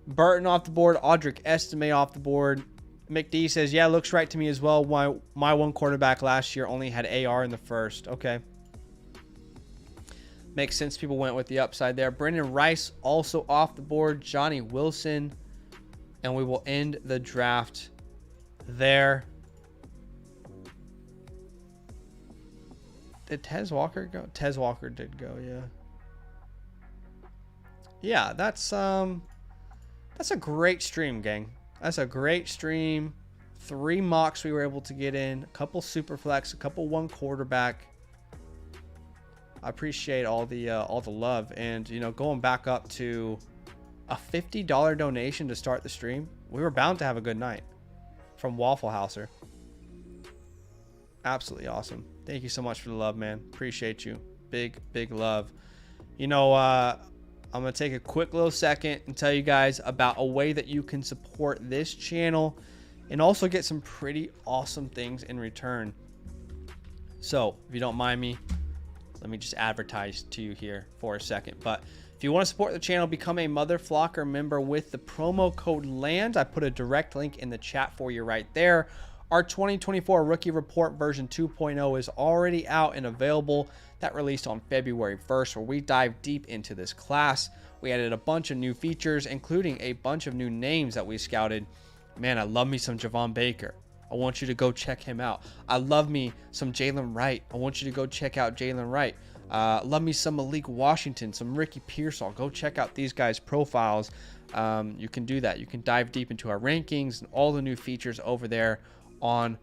Burton off the board. Audric Estime off the board. McD says, yeah, looks right to me as well. My one quarterback last year only had AR in the 1st. Okay. Makes sense. People went with the upside there. Brendan Rice also off the board. Johnny Wilson. And we will end the draft there. Did Tez Walker go? Tez Walker did go, yeah. Yeah, that's a great stream, gang. That's a great stream. 3 mocks we were able to get in. A couple super flex, a couple one quarterback. I appreciate all the love. And, going back up to a $50 donation to start the stream. We were bound to have a good night from Waffle Houser. Absolutely awesome. Thank you so much for the love, man. Appreciate you. Big, big love. I'm going to take a quick little second and tell you guys about a way that you can support this channel and also get some pretty awesome things in return. So, if you don't mind me, let me just advertise to you here for a second. But if you want to support the channel, become a Mother Flocker member with the promo code LAND. I put a direct link in the chat for you right there. Our 2024 Rookie Report version 2.0 is already out and available. That released on February 1st, where we dive deep into this class. We added a bunch of new features, including a bunch of new names that we scouted. Man, I love me some Javon Baker. I want you to go check him out. I love me some Jalen Wright. I want you to go check out Jalen Wright. Love me some Malik Washington, some Ricky Pearsall. Go check out these guys' profiles. You can do that. You can dive deep into our rankings and all the new features over there on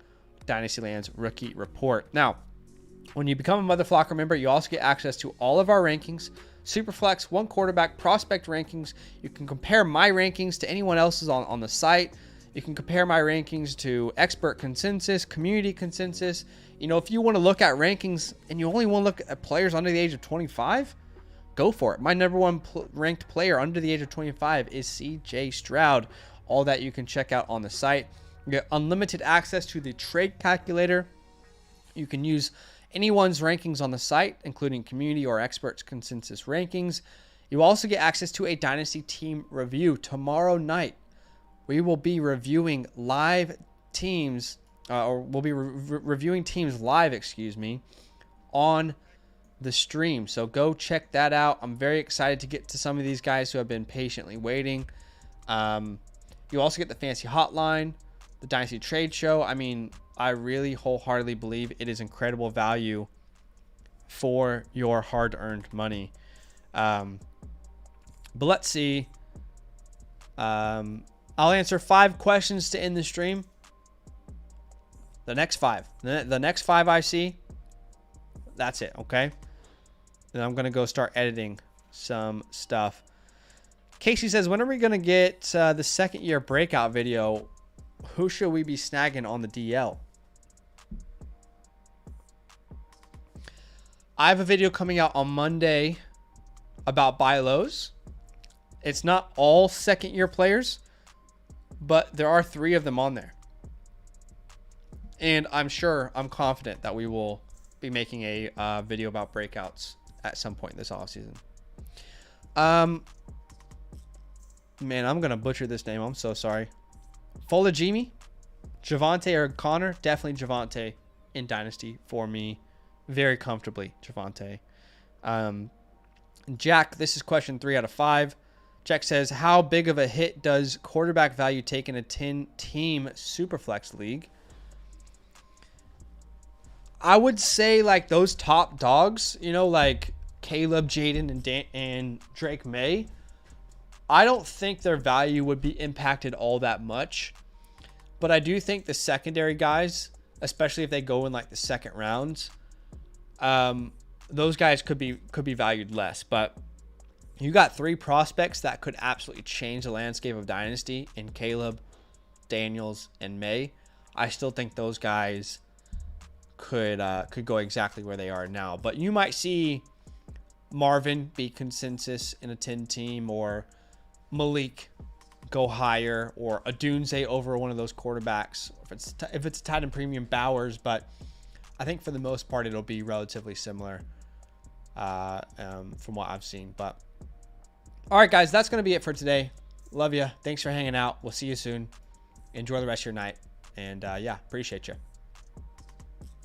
DynastyLand's Rookie Report. Now, when you become a Mother Flocker member, you also get access to all of our rankings, Superflex, one quarterback, prospect rankings. You can compare my rankings to anyone else's on the site. You can compare my rankings to expert consensus, community consensus. You know, if you want to look at rankings and you only want to look at players under the age of 25, go for it. My number one ranked player under the age of 25 is CJ Stroud. All that you can check out on the site. You get unlimited access to the trade calculator. You can use anyone's rankings on the site, including community or experts consensus rankings. You also get access to a Dynasty team review tomorrow night. We will be reviewing live teams, or we'll be reviewing teams live, on the stream. So go check that out. I'm very excited to get to some of these guys who have been patiently waiting. You also get the fancy hotline, the Dynasty Trade Show. I mean, I really wholeheartedly believe it is incredible value for your hard-earned money. But let's see. I'll answer 5 questions to end the stream. The next 5. The next 5 I see, that's it, okay? Then I'm going to go start editing some stuff. Casey says, when are we going to get the second-year breakout video? Who should we be snagging on the DL? I have a video coming out on Monday about buy lows. It's not all second-year players, but there are 3 of them on there. And I'm confident that we will be making a video about breakouts at some point this offseason. Man, I'm going to butcher this name. I'm so sorry. Folajimi, Javonte or Connor? Definitely Javonte in Dynasty for me. Very comfortably, Javonte. Jack, this is question 3 out of 5. Jack says, how big of a hit does quarterback value take in a 10-team Superflex league? I would say like those top dogs, you know, like Caleb, Jaden, and Drake May. I don't think their value would be impacted all that much. But I do think the secondary guys, especially if they go in like the second rounds, those guys could be valued less. But you got 3 prospects that could absolutely change the landscape of Dynasty in Caleb, Daniels, and May. I still think those guys could go exactly where they are now. But you might see Marvin be consensus in a 10 team, or Malik go higher, or Adunze over one of those quarterbacks. If it's a tight end premium, Bowers. But I think for the most part it'll be relatively similar from what I've seen. But all right, guys, that's going to be it for today. Love you. Thanks for hanging out. We'll see you soon. Enjoy the rest of your night. And yeah, appreciate you.